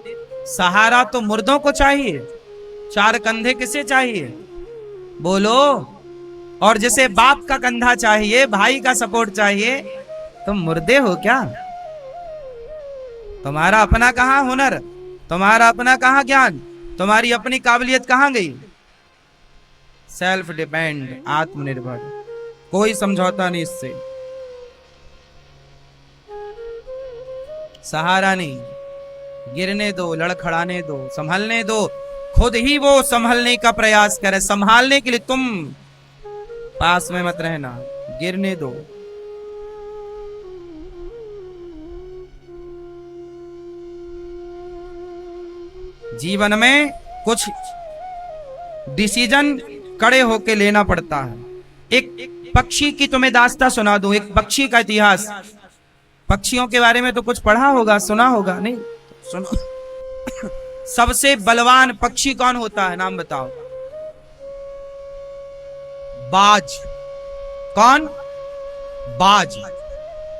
सहारा तो मुर्दों को चाहिए, 4 कंधे किसे चाहिए बोलो? और जिसे बाप का कंधा चाहिए, भाई का सपोर्ट चाहिए, तुम मुर्दे हो क्या? तुम्हारा अपना कहां हुनर, तुम्हारा अपना कहां ज्ञान, तुम्हारी अपनी काबिलियत कहां गई? सेल्फ डिपेंड, आत्मनिर्भर, कोई समझौता नहीं इससे। सहारा नहीं, गिरने दो, लड़खड़ाने दो, संभलने दो। खुद ही वो संभलने का प्रयास करे, संभालने के लिए तुम पास में मत रहना, गिरने दो। जीवन में कुछ डिसीजन कड़े होके लेना पड़ता है। एक पक्षी की तुम्हें दास्तां सुना दूं, एक पक्षी का इतिहास। पक्षियों के बारे में तो कुछ पढ़ा होगा, सुना होगा, नहीं सुनो। सबसे बलवान पक्षी कौन होता है, नाम बताओ? बाज। कौन? बाज।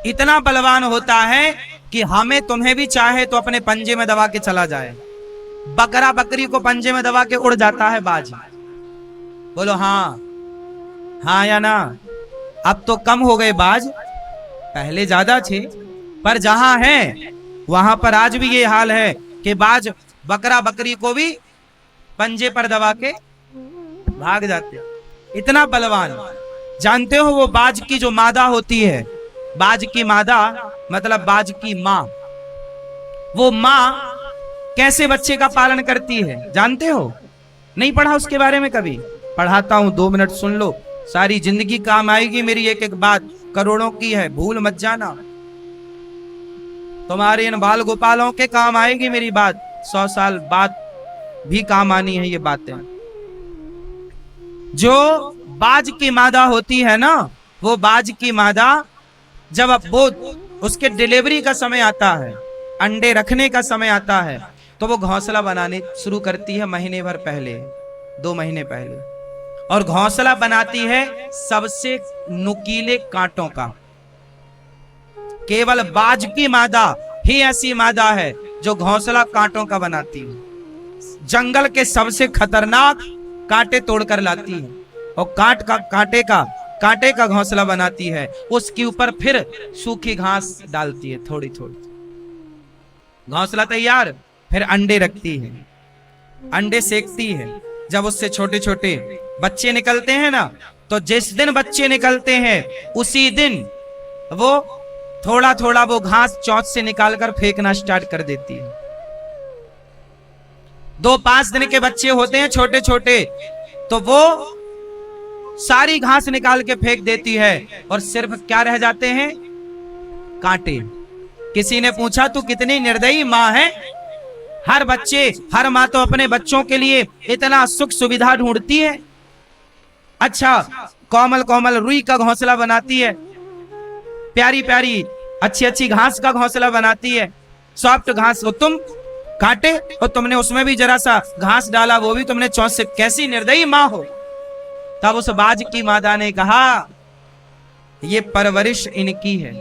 इतना बलवान होता है कि हमें तुम्हें भी चाहे तो अपने पंजे में दबा के चला जाए। बकरा बकरी को पंजे में दबा के उड़ जाता है बाज। बोलो हाँ, हाँ या ना? अब तो कम हो गए बाज, पहले ज्यादा थे। पर जहां है वहां पर आज भी ये हाल है कि बाज बकरा बकरी को भी पंजे पर दबा के भाग जाते हैं, इतना बलवान। जानते हो वो बाज की जो मादा होती है, बाज की मादा मतलब बाज की माँ, वो माँ कैसे बच्चे का पालन करती है जानते हो? नहीं पढ़ा उसके बारे में कभी? पढ़ाता हूं, 2 मिनट सुन लो, सारी जिंदगी काम आएगी मेरी एक एक बात, करोड़ों की है, भूल मत जाना। तुम्हारे इन बाल गोपालों के काम आएगी मेरी बात, 100 साल बाद भी काम आनी है ये बातें। जो बाज की मादा होती है ना, वो बाज की मादा जब अब वो उसके डिलीवरी का समय आता है, अंडे रखने का समय आता है, तो वो घोंसला बनाने शुरू करती है महीने भर पहले, 2 महीने पहले। और घोंसला बनाती है सबसे नुकीले कांटों का। केवल बाज की मादा ही ऐसी मादा है जो घोंसला कांटों का बनाती है। जंगल के सबसे खतरनाक कांटे तोड़कर लाती है और कांटे का घोंसला बनाती है। उसके ऊपर फिर सूखी घास डालती है थोड़ी थोड़ी। घोंसला तैयार, फिर अंडे रखती है, अंडे सेकती है। जब उससे छोटे छोटे बच्चे निकलते हैं ना, तो जिस दिन बच्चे निकलते हैं उसी दिन वो थोड़ा थोड़ा वो घास चोंच से निकालकर फेंकना स्टार्ट कर देती है। 2-5 दिन के बच्चे होते हैं छोटे छोटे, तो वो सारी घास निकाल के फेंक देती है और सिर्फ क्या रह जाते हैं? कांटे। किसी ने पूछा तू कितनी निर्दयी माँ है, हर माँ तो अपने बच्चों के लिए इतना सुख सुविधा ढूंढती है। अच्छा, कोमल कोमल रुई का घोंसला बनाती है, प्यारी प्यारी अच्छी अच्छी घास का घोंसला बनाती है, सॉफ्ट घास, वो तुम काटे और तुमने उसमें भी जरा सा घास डाला, वो भी तुमने चौंच से। कैसी निर्दयी माँ हो। तब उस बाज की मादा ने कहा ये परवरिश इनकी है।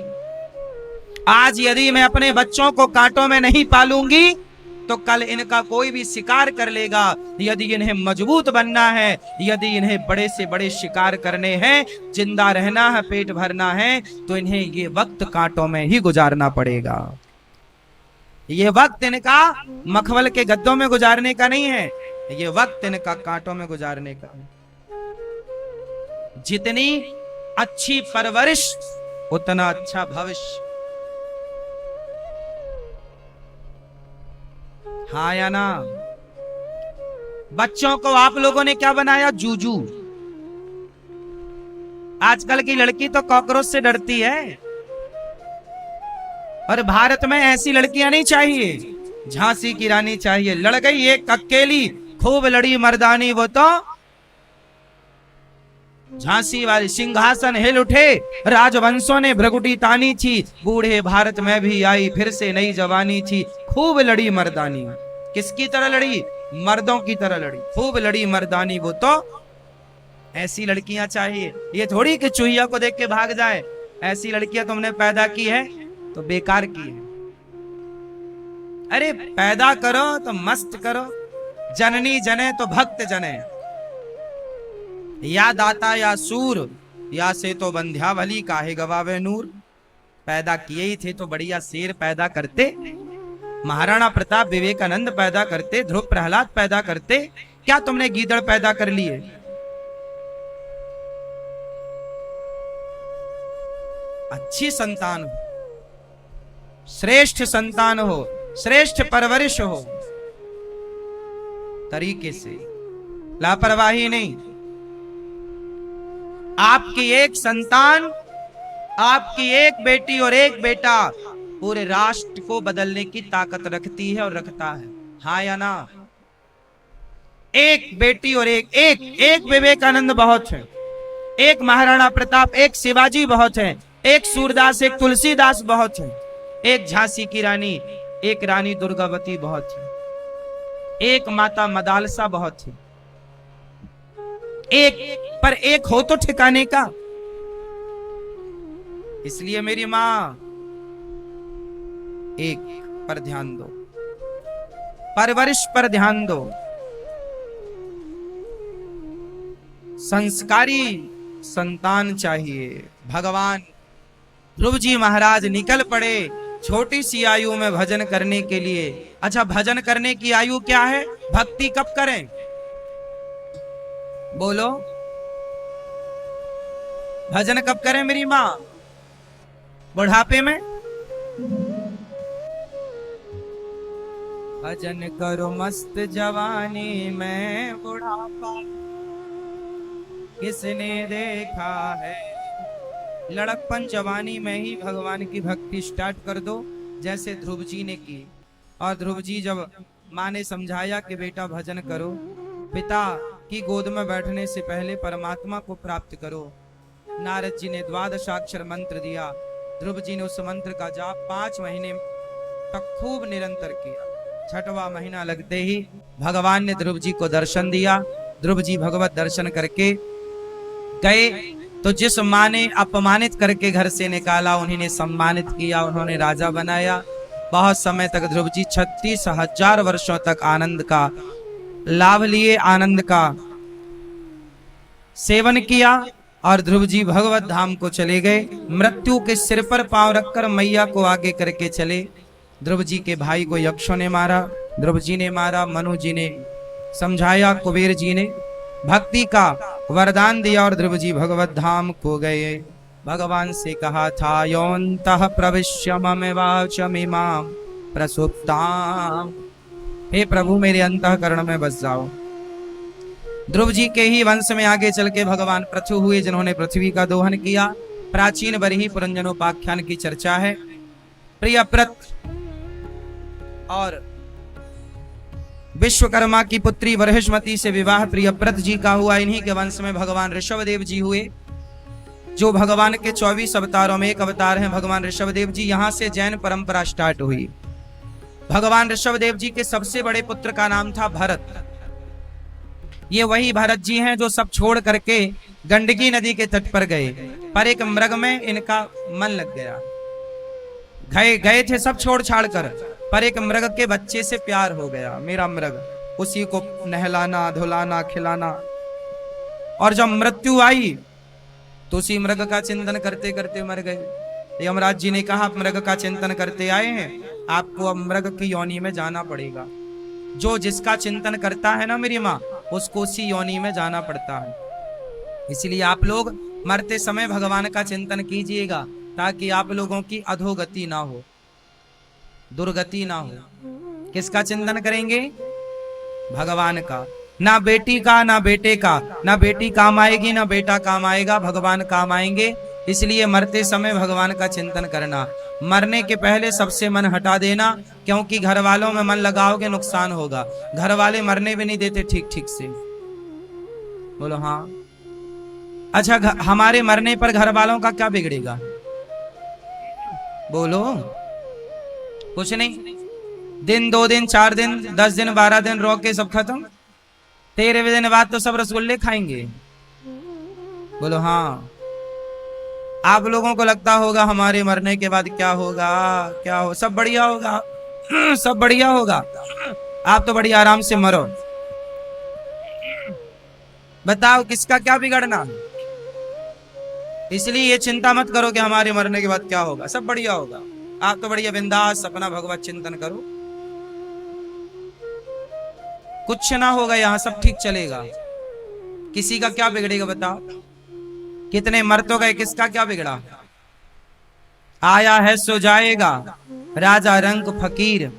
आज यदि मैं अपने बच्चों को कांटों में नहीं पालूंगी तो कल इनका कोई भी शिकार कर लेगा। यदि इन्हें मजबूत बनना है, यदि इन्हें बड़े से बड़े शिकार करने हैं, जिंदा रहना है, पेट भरना है, तो इन्हें ये वक्त कांटों में ही गुजारना पड़ेगा। ये वक्त इनका मखमल के गद्दों में गुजारने का नहीं है, ये वक्त इनका कांटों में गुजारने का है। जितनी अच्छी परवरिश उतना अच्छा भविष्य। हाँ या ना? बच्चों को आप लोगों ने क्या बनाया? जूजू। आजकल की लड़की तो कॉकरोच से डरती है, और भारत में ऐसी लड़कियां नहीं चाहिए, झांसी की रानी चाहिए। लड़ गई एक अकेली, खूब लड़ी मर्दानी, वो तो झांसी वाली। सिंहासन हिल उठे, राजवंशों ने भ्रगुटी तानी थी, बूढ़े भारत में भी आई फिर से नई जवानी थी, खूब लड़ी मर्दानी। किसकी तरह लड़ी? मर्दों की तरह लड़ी, खूब लड़ी मर्दानी। वो तो ऐसी लड़कियां चाहिए, ये थोड़ी कि चूहिया को देख के भाग जाए। ऐसी लड़कियां तुमने पैदा की है तो बेकार की है। अरे पैदा करो तो मस्त करो, जननी जने तो भक्त जने, या दाता या सूर, या से तो बंध्यावली काहे गवावे नूर। पैदा किए ही थे तो बढ़िया शेर पैदा करते, महाराणा प्रताप विवेकानंद पैदा करते, ध्रुव प्रहलाद पैदा करते। क्या तुमने गीदड़ पैदा कर लिए? अच्छी संतान हो, श्रेष्ठ संतान हो, श्रेष्ठ परवरिश हो, तरीके से, लापरवाही नहीं। आपकी एक संतान, आपकी एक बेटी और एक बेटा पूरे राष्ट्र को बदलने की ताकत रखती है और रखता है। हाँ या ना? एक बेटी और एक विवेकानंद बहुत है, एक महाराणा प्रताप, एक शिवाजी बहुत है, एक सूरदास, एक तुलसीदास बहुत है, एक झांसी की रानी, एक रानी दुर्गावती बहुत है, एक माता मदालसा बहुत है। एक पर एक हो तो ठिकाने का। इसलिए मेरी मां, एक पर ध्यान दो, परवरिश पर ध्यान दो। संस्कारी संतान चाहिए। भगवान ध्रुव जी महाराज निकल पड़े छोटी सी आयु में भजन करने के लिए। अच्छा, भजन करने की आयु क्या है? भक्ति कब करें? बोलो, भजन कब करें मेरी माँ? बुढ़ापे में? भजन करो मस्त जवानी में, बुढ़ापा किसने देखा है। लड़कपन जवानी में ही भगवान की भक्ति स्टार्ट कर दो, जैसे ध्रुव जी ने की। और ध्रुव जी जब माँ ने समझाया कि बेटा भजन करो, पिता की गोद में बैठने से पहले परमात्मा को प्राप्त करो, नारद जी ने द्वादशाक्षर मंत्र दिया। ध्रुव जी ने उस मंत्र का जाप 5 महीने तक खूब निरंतर किया। 6वां महीना लगते ही भगवान ने ध्रुव जी को दर्शन दिया। ध्रुव जी भगवत दर्शन करके गए तो जिस माँ ने अपमानित करके घर से निकाला, उन्हीं ने सम्मानित किया, उन्होंने राजा बनाया। बहुत समय तक ध्रुव जी 36,000 वर्षों तक आनंद का लाभ लिए, आनंद का सेवन किया। और ध्रुव जी भगवत धाम को चले गए। मृत्यु के सिर पर पांव रखकर मैया को आगे करके चले। ध्रुव जी के भाई को यक्षों ने मारा, ध्रुव जी ने मारा, मनु जी ने समझाया, कुबेर जी ने भक्ति का वरदान दिया और ध्रुव जी भगवत धाम को गए। भगवान से कहा था, योऽन्तः प्रविश्य मम वाचमिमां प्रसुप्तां, हे प्रभु मेरे अंतःकरण में बस जाओ। ध्रुव जी के ही वंश में आगे चल के भगवान पृथु हुए, जिन्होंने पृथ्वी का दोहन किया। प्राचीन बरही पुरंजनोपाख्यान की चर्चा है। प्रियव्रत और विश्वकर्मा की पुत्री बृहस्पति से विवाह प्रियव्रत जी का हुआ। इन्हीं के वंश में भगवान ऋषभदेव जी हुए, जो भगवान के 24 अवतारों में एक अवतार हैं भगवान ऋषभदेव जी। यहां से जैन परंपरा स्टार्ट हुई। भगवान ऋषभदेव जी के सबसे बड़े पुत्र का नाम था भरत। ये वही भरत जी हैं जो सब छोड़ करके गंडकी नदी के तट पर गए, पर एक मृग में इनका मन लग गया। गए थे सब छोड़ छाड़ कर, पर एक मृग के बच्चे से प्यार हो गया। मेरा मृग, उसी को नहलाना, धुलाना, खिलाना। और जब मृत्यु आई तो उसी मृग का चिंतन करते करते मर गए। यमराज जी ने कहा, आप मृग का चिंतन करते आए हैं, आपको अब मृग की योनि में जाना पड़ेगा। जो जिसका चिंतन करता है ना मेरी माँ, उसको उसी योनि में जाना पड़ता है। इसलिए आप लोग मरते समय भगवान का चिंतन कीजिएगा, ताकि आप लोगों की अधोगति ना हो, दुर्गति ना हो। किसका चिंतन करेंगे? भगवान का। ना बेटी का, ना बेटे का, ना बेटी काम आएगी, ना बेटा काम आएगा, भगवान काम आएंगे। इसलिए मरते समय भगवान का चिंतन करना। मरने के पहले सबसे मन हटा देना, क्योंकि घर वालों में मन लगाओगे नुकसान होगा। घर वाले मरने भी नहीं देते ठीक ठीक से। बोलो हाँ। अच्छा, हमारे मरने पर घर वालों का क्या बिगड़ेगा? बोलो, कुछ नहीं। दिन, 2 दिन, 4 दिन, 10 दिन, 12 दिन रो के सब खत्म। 13वें दिन बाद तो सब रसगुल्ले खाएंगे। बोलो हाँ। आप लोगों को लगता होगा हमारे मरने के बाद क्या होगा, क्या हो, सब बढ़िया होगा, सब बढ़िया होगा। आप तो बड़ी आराम से मरो। बताओ किसका क्या बिगड़ना? इसलिए ये चिंता मत करो कि हमारे मरने के बाद क्या होगा, सब बढ़िया होगा। आप तो बढ़िया बिंदास अपना भगवत चिंतन करो, कुछ ना होगा, यहां सब ठीक चलेगा। किसी का क्या बिगड़ेगा बताओ? कितने मर तो गए, किसका क्या बिगड़ा? आया है सो जाएगा, राजा रंग फकीर,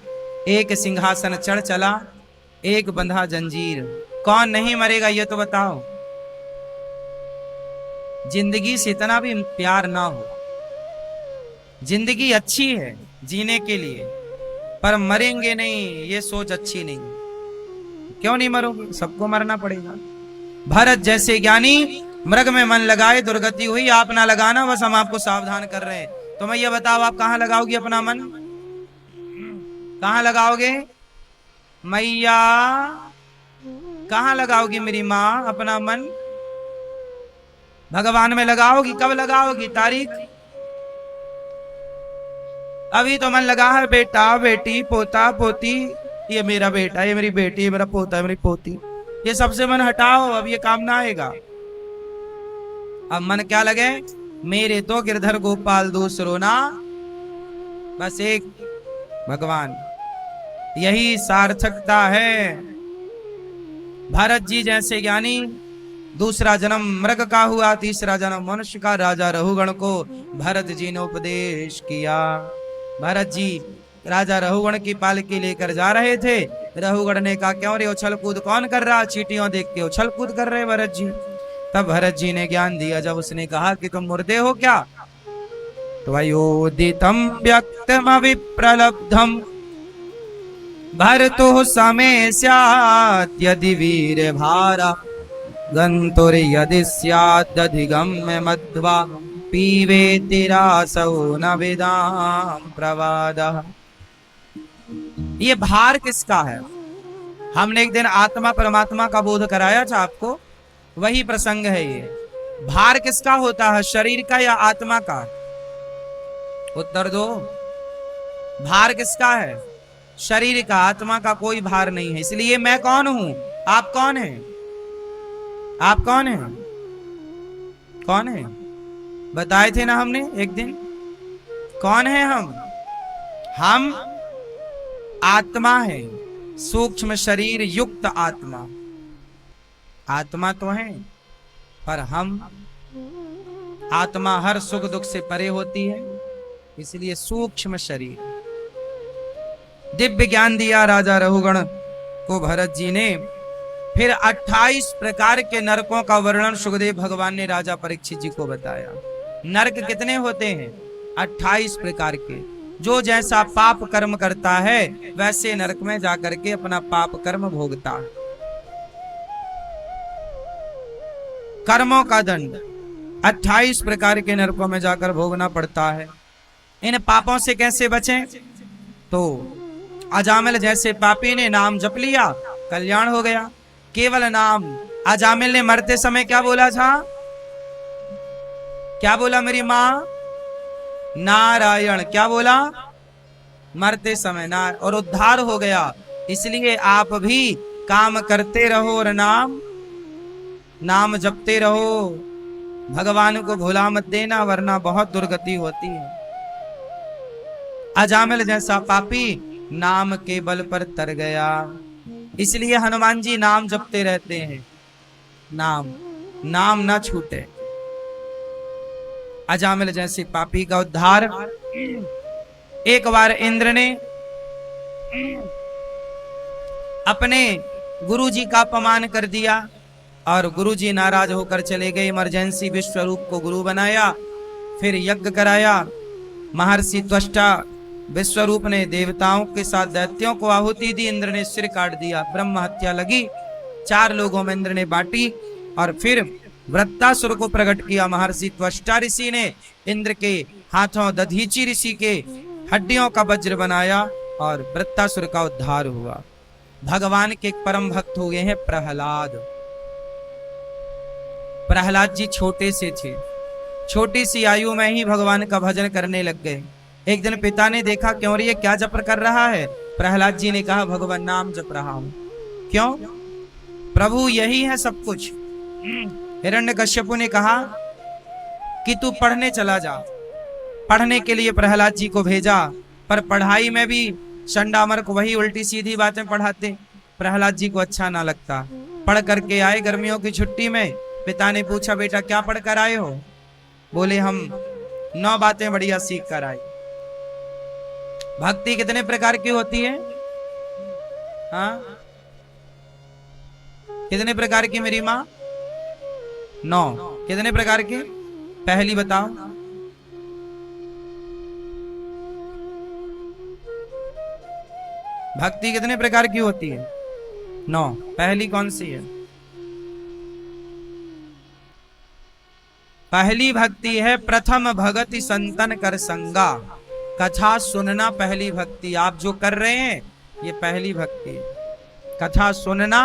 एक सिंहासन चढ़ चला, एक बंधा जंजीर। कौन नहीं मरेगा ये तो बताओ? जिंदगी से इतना भी प्यार ना हो। जिंदगी अच्छी है जीने के लिए, पर मरेंगे नहीं ये सोच अच्छी नहीं। क्यों नहीं मरोगे? सबको मरना पड़ेगा। भरत जैसे ज्ञानी मृग में मन लगाए, दुर्गति हुई। आप ना लगाना, बस हम आपको सावधान कर रहे हैं। तो मैं ये बताओ, आप कहां लगाओगी अपना मन? कहां लगाओगे? मैया, कहां लगाओगी मेरी माँ अपना मन? भगवान में लगाओगी? कब लगाओगी? तारीख? अभी तो मन लगा है बेटा, बेटी, पोता, पोती। ये मेरा बेटा, ये मेरी बेटी, ये मेरा पोता, ये मेरी पोती। ये सबसे मन हटाओ, अब ये काम ना आएगा। अब मन क्या लगे? मेरे तो गिरधर गोपाल दूसरो ना, बस एक भगवान, यही सार्थकता है। भरत जी जैसे ज्ञानी, दूसरा जन्म मृग का हुआ, तीसरा जन्म मनुष्य का। राजा रहुगण को भरत जी ने उपदेश किया। भरत जी राजा रहुगण की पालकी लेकर जा रहे थे। रहुगण ने कहा, क्यों रे उछल कूद कौन कर रहा? चींटियों देख के उछल कूद कर रहे भरत जी। तब भरत जी ने ज्ञान दिया। जब उसने कहा कि तुम मुर्दे हो क्या? त्वयोदितं व्यक्तमविप्रलब्धं भरतो समे स्यात् यदि वीर भारा गन्तुर्यदि स्यादधिगम्य मध्वा पीवेति रासौ न विदां प्रवादः। ये भार किसका है? हमने एक दिन आत्मा परमात्मा का बोध कराया था आपको, वही प्रसंग है ये। भार किसका होता है, शरीर का या आत्मा का? उत्तर दो। भार किसका है? शरीर का, आत्मा का कोई भार नहीं है। इसलिए मैं कौन हूं, आप कौन हैं? आप कौन हैं? कौन है? बताए थे ना हमने एक दिन, कौन है हम? हम आत्मा है, सूक्ष्म शरीर युक्त आत्मा। आत्मा तो है, पर हम आत्मा हर सुख दुख से परे होती है, इसलिए सूक्ष्म शरीर। दिव्य ज्ञान दिया राजा रहुगण को भरत जी ने। फिर 28 प्रकार के नरकों का वर्णन सुखदेव भगवान ने राजा परीक्षित जी को बताया। नरक कितने होते हैं? 28 प्रकार के। जो जैसा पाप कर्म करता है वैसे नरक में जाकर के अपना पाप कर्म भोगता। कर्मों का दंड 28 प्रकार के नरकों में जाकर भोगना पड़ता है। इन पापों से कैसे बचें? तो अजामिल जैसे पापी ने नाम जप लिया, कल्याण हो गया। केवल नाम। अजामिल ने मरते समय क्या बोला था? क्या बोला मेरी मां? नारायण। क्या बोला? मरते समय ना, और उद्धार हो गया। इसलिए आप भी काम करते रहो और नाम जपते रहो। भगवान को भुला मत देना, वरना बहुत दुर्गति होती है। अजामिल जैसा पापी नाम के बल पर तर गया। इसलिए हनुमान जी नाम जपते रहते हैं। नाम ना छूटे। अजामिल जैसे पापी का उद्धार। एक बार इंद्र ने अपने गुरुजी का अपमान कर दिया और गुरुजी नाराज होकर चले गए। इमरजेंसी विश्वरूप को गुरु बनाया, फिर यज्ञ कराया। महर्षि त्वष्टा विश्वरूप ने देवताओं के साथ दैत्यों को आहुति दी। इंद्र ने सिर काट दिया, ब्रह्म हत्या लगी। 4 लोगों में इंद्र ने बांटी और फिर वृत्तासुर को प्रकट किया। महर्षि त्वष्टा ऋषि ने इंद्र के हाथों दधीचि ऋषि के हड्डियों का वज्र बनाया और वृत्तासुर का उद्धार हुआ। भगवान के एक परम भक्त हुए हैं प्रहलाद। प्रहलाद जी छोटे से थे, छोटी सी आयु में ही भगवान का भजन करने लग गए। एक दिन पिता ने देखा, क्यों रे ये क्या जप कर रहा है? प्रहलाद जी ने कहा, भगवान नाम जप रहा हूं। क्यों? प्रभु यही है सब कुछ। हिरण्यकश्यपु ने कहा कि तू पढ़ने चला जा। पढ़ने के लिए प्रहलाद जी को भेजा, पर पढ़ाई में भी चंडामर को वही उल्टी सीधी बातें पढ़ाते। प्रहलाद जी को अच्छा ना लगता। पढ़ करके आए गर्मियों की छुट्टी में। पिता ने पूछा, बेटा क्या पढ़ कर आए हो? बोले, हम 9 बातें बढ़िया सीख कर आए। भक्ति कितने प्रकार की होती है? हाँ, कितने प्रकार की मेरी माँ? 9। कितने प्रकार की? पहली बताओ। भक्ति कितने प्रकार की होती है? 9। पहली कौन सी है? पहली भक्ति है प्रथम भगति संतन कर संगा। कथा सुनना पहली भक्ति। आप जो कर रहे हैं ये पहली भक्ति। कथा सुनना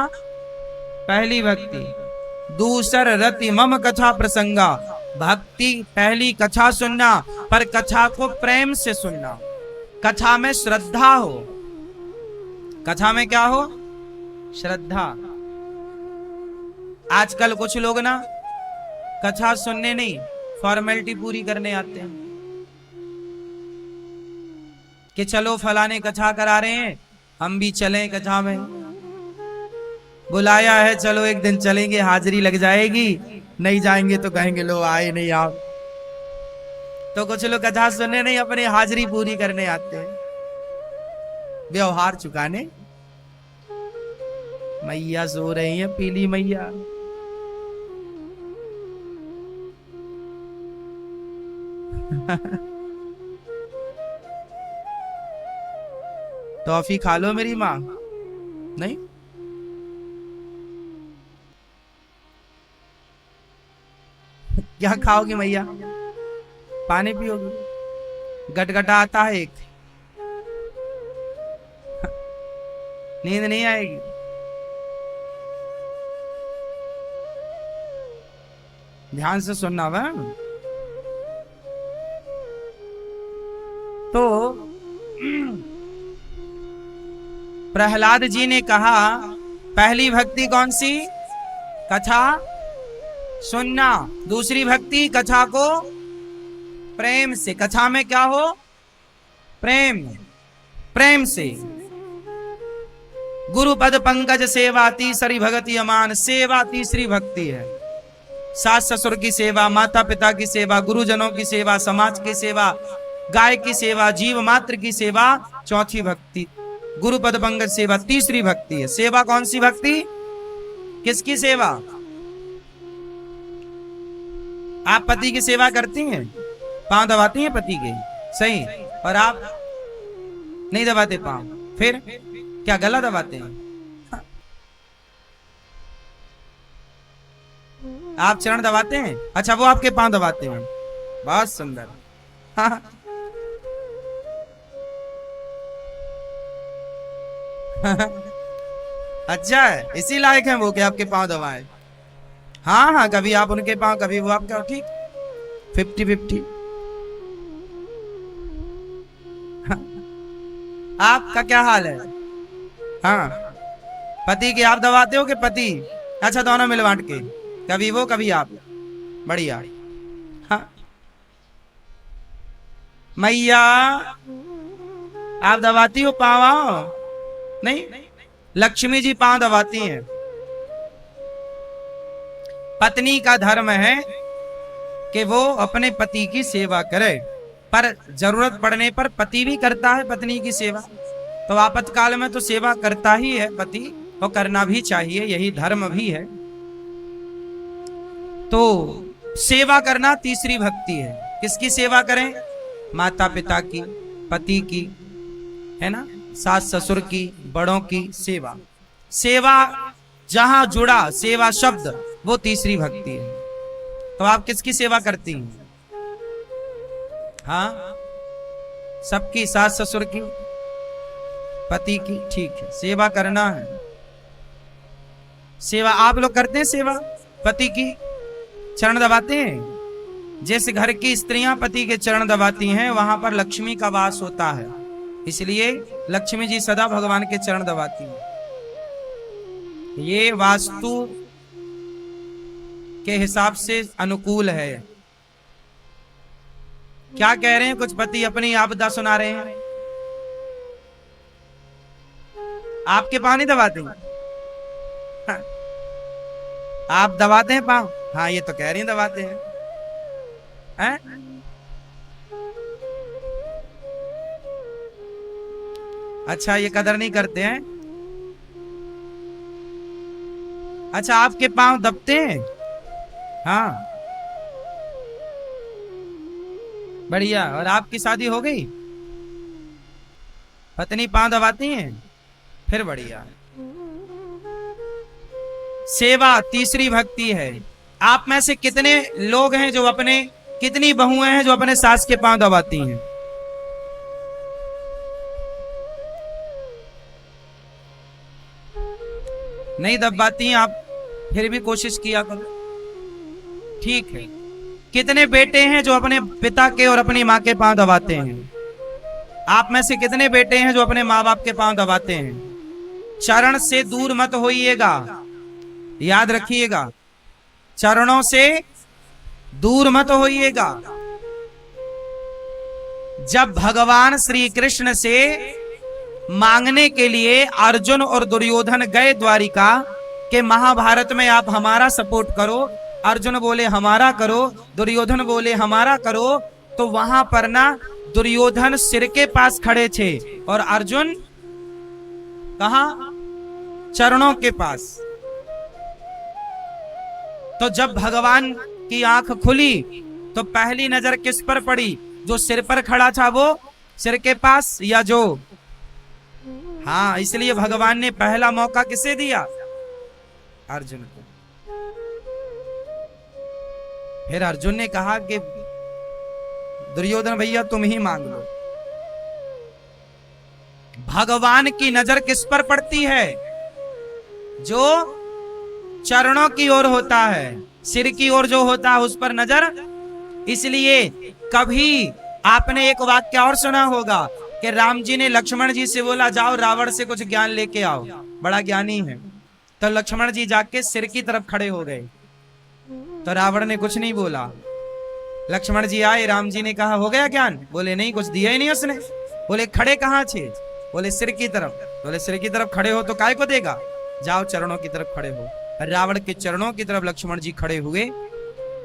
पहली भक्ति। दूसर रति मम कथा प्रसंगा। भक्ति पहली कथा सुनना, पर कथा को प्रेम से सुनना। कथा में श्रद्धा हो। कथा में क्या हो? श्रद्धा। आजकल कुछ लोग ना कथा सुनने नहीं, फॉर्मेलिटी पूरी करने आते हैं। कि चलो फलाने कथा करा रहे हैं, हम भी चलें कथा में। बुलाया है, चलो एक दिन चलेंगे, हाजिरी लग जाएगी, नहीं जाएंगे तो कहेंगे लो आए नहीं आप। तो कुछ लोग कथा सुनने नहीं, अपनी हाजिरी पूरी करने आते हैं, व्यवहार चुकाने। मैया सो रही है, पीली मैया। टॉफी खा लो मेरी माँ। नहीं, क्या खाओगी मैया? पानी पियोगी? गटगटा आता है एक, नींद नहीं आएगी। ध्यान से सुनना हुआ। तो प्रहलाद जी ने कहा पहली भक्ति कौन सी? कथा सुनना। दूसरी भक्ति कथा को प्रेम से। कथा में क्या हो? प्रेम। प्रेम से। गुरु पद पंकज सेवा तीसरी भक्ति अमान। सेवा तीसरी भक्ति है। सास ससुर की सेवा, माता पिता की सेवा, गुरुजनों की सेवा, समाज की सेवा, गाय की सेवा, जीव मात्र की सेवा चौथी भक्ति। गुरु पद पंकज सेवा तीसरी भक्ति है। सेवा कौन सी भक्ति? किसकी सेवा? आप पति की सेवा करती हैं, पांव दबाती हैं पति के, सही, और आप नहीं दबाते पांव, फिर क्या गला दबाते हैं? आप चरण दबाते हैं? अच्छा, वो आपके पांव दबाते हैं। बहुत सुंदर। हाँ। अच्छा है, इसी लायक है वो कि आपके पांव दबाए। हाँ हाँ, कभी आप उनके पांव, कभी वो आपका, ठीक, 50-50। आपका क्या हाल है? हाँ, पति के आप दबाते हो कि पति? अच्छा, दोनों मिल बांट के, कभी वो कभी आप। बढ़िया। हाँ मैया, आप दबाती हो पाँव? नहीं, लक्ष्मी जी पांव दबाती हैं। पत्नी का धर्म है कि वो अपने पति की सेवा करे, पर जरूरत पड़ने पर पति भी करता है पत्नी की सेवा। तो आपातकाल में तो सेवा करता ही है पति, और करना भी चाहिए, यही धर्म भी है। तो सेवा करना तीसरी भक्ति है। किसकी सेवा करें? माता पिता की, पति की, है ना, सास ससुर की, बड़ों की सेवा। सेवा जहां जुड़ा सेवा शब्द, वो तीसरी भक्ति है। तो आप किसकी सेवा करती हैं? हाँ, सबकी, सास ससुर की, पति की, ठीक है, सेवा करना है। सेवा आप लोग करते हैं? सेवा पति की चरण दबाते हैं? जिस घर की स्त्रियां पति के चरण दबाती हैं, वहां पर लक्ष्मी का वास होता है, इसलिए लक्ष्मी जी सदा भगवान के चरण दबाती हैं। ये वास्तु के हिसाब से अनुकूल है। क्या कह रहे हैं? कुछ पति अपनी आपदा सुना रहे हैं। आपके पांव नहीं दबाते हैं? हाँ। आप दबाते हैं पांव? हाँ, ये तो कह रही हैं दबाते हैं। अच्छा, ये कदर नहीं करते हैं। अच्छा, आपके पांव दबते हैं? हाँ, बढ़िया। और आपकी शादी हो गई? पत्नी पांव दबाती हैं? फिर बढ़िया। सेवा तीसरी भक्ति है। आप में से कितने लोग हैं जो अपने, कितनी बहुएं हैं जो अपने सास के पांव दबाती हैं? नहीं दबाती हैं आप, फिर भी कोशिश किया करो, ठीक है। कितने बेटे हैं जो अपने पिता के और अपनी माँ के पांव दबाते हैं? आप में से कितने बेटे हैं जो अपने माँ बाप के पांव दबाते हैं? चरण से दूर मत होइएगा, याद रखिएगा, चरणों से दूर मत होइएगा। जब भगवान श्री कृष्ण से मांगने के लिए अर्जुन और दुर्योधन गए द्वारिका के महाभारत में आप हमारा सपोर्ट करो, अर्जुन बोले हमारा करो, दुर्योधन बोले हमारा करो, तो वहां पर ना दुर्योधन सिर के पास खड़े थे और अर्जुन कहां? चरणों के पास। तो जब भगवान की आंख खुली तो पहली नजर किस पर पड़ी? जो सिर पर खड़ा था वो सिर के पास, या जो, हाँ, इसलिए भगवान ने पहला मौका किसे दिया? अर्जुन को। फिर अर्जुन ने कहा कि दुर्योधन भैया तुम ही मांग लो। भगवान की नजर किस पर पड़ती है? जो चरणों की ओर होता है, सिर की ओर जो होता है उस पर नजर। इसलिए कभी आपने एक वाक्य और सुना होगा कि राम जी ने लक्ष्मण जी से बोला जाओ रावण से कुछ ज्ञान लेके आओ, बड़ा ज्ञानी है। तो लक्ष्मण जी जाके सिर की तरफ खड़े हो गए, तो रावण ने कुछ नहीं बोला। लक्ष्मण जी आए, राम जी ने कहा हो गया ज्ञान? बोले नहीं, कुछ दिया ही नहीं उसने। बोले खड़े कहाँ थे? बोले सिर की तरफ। बोले सिर की तरफ खड़े हो तो काय को देगा, जाओ चरणों की तरफ खड़े हो। रावण के चरणों की तरफ लक्ष्मण जी खड़े हुए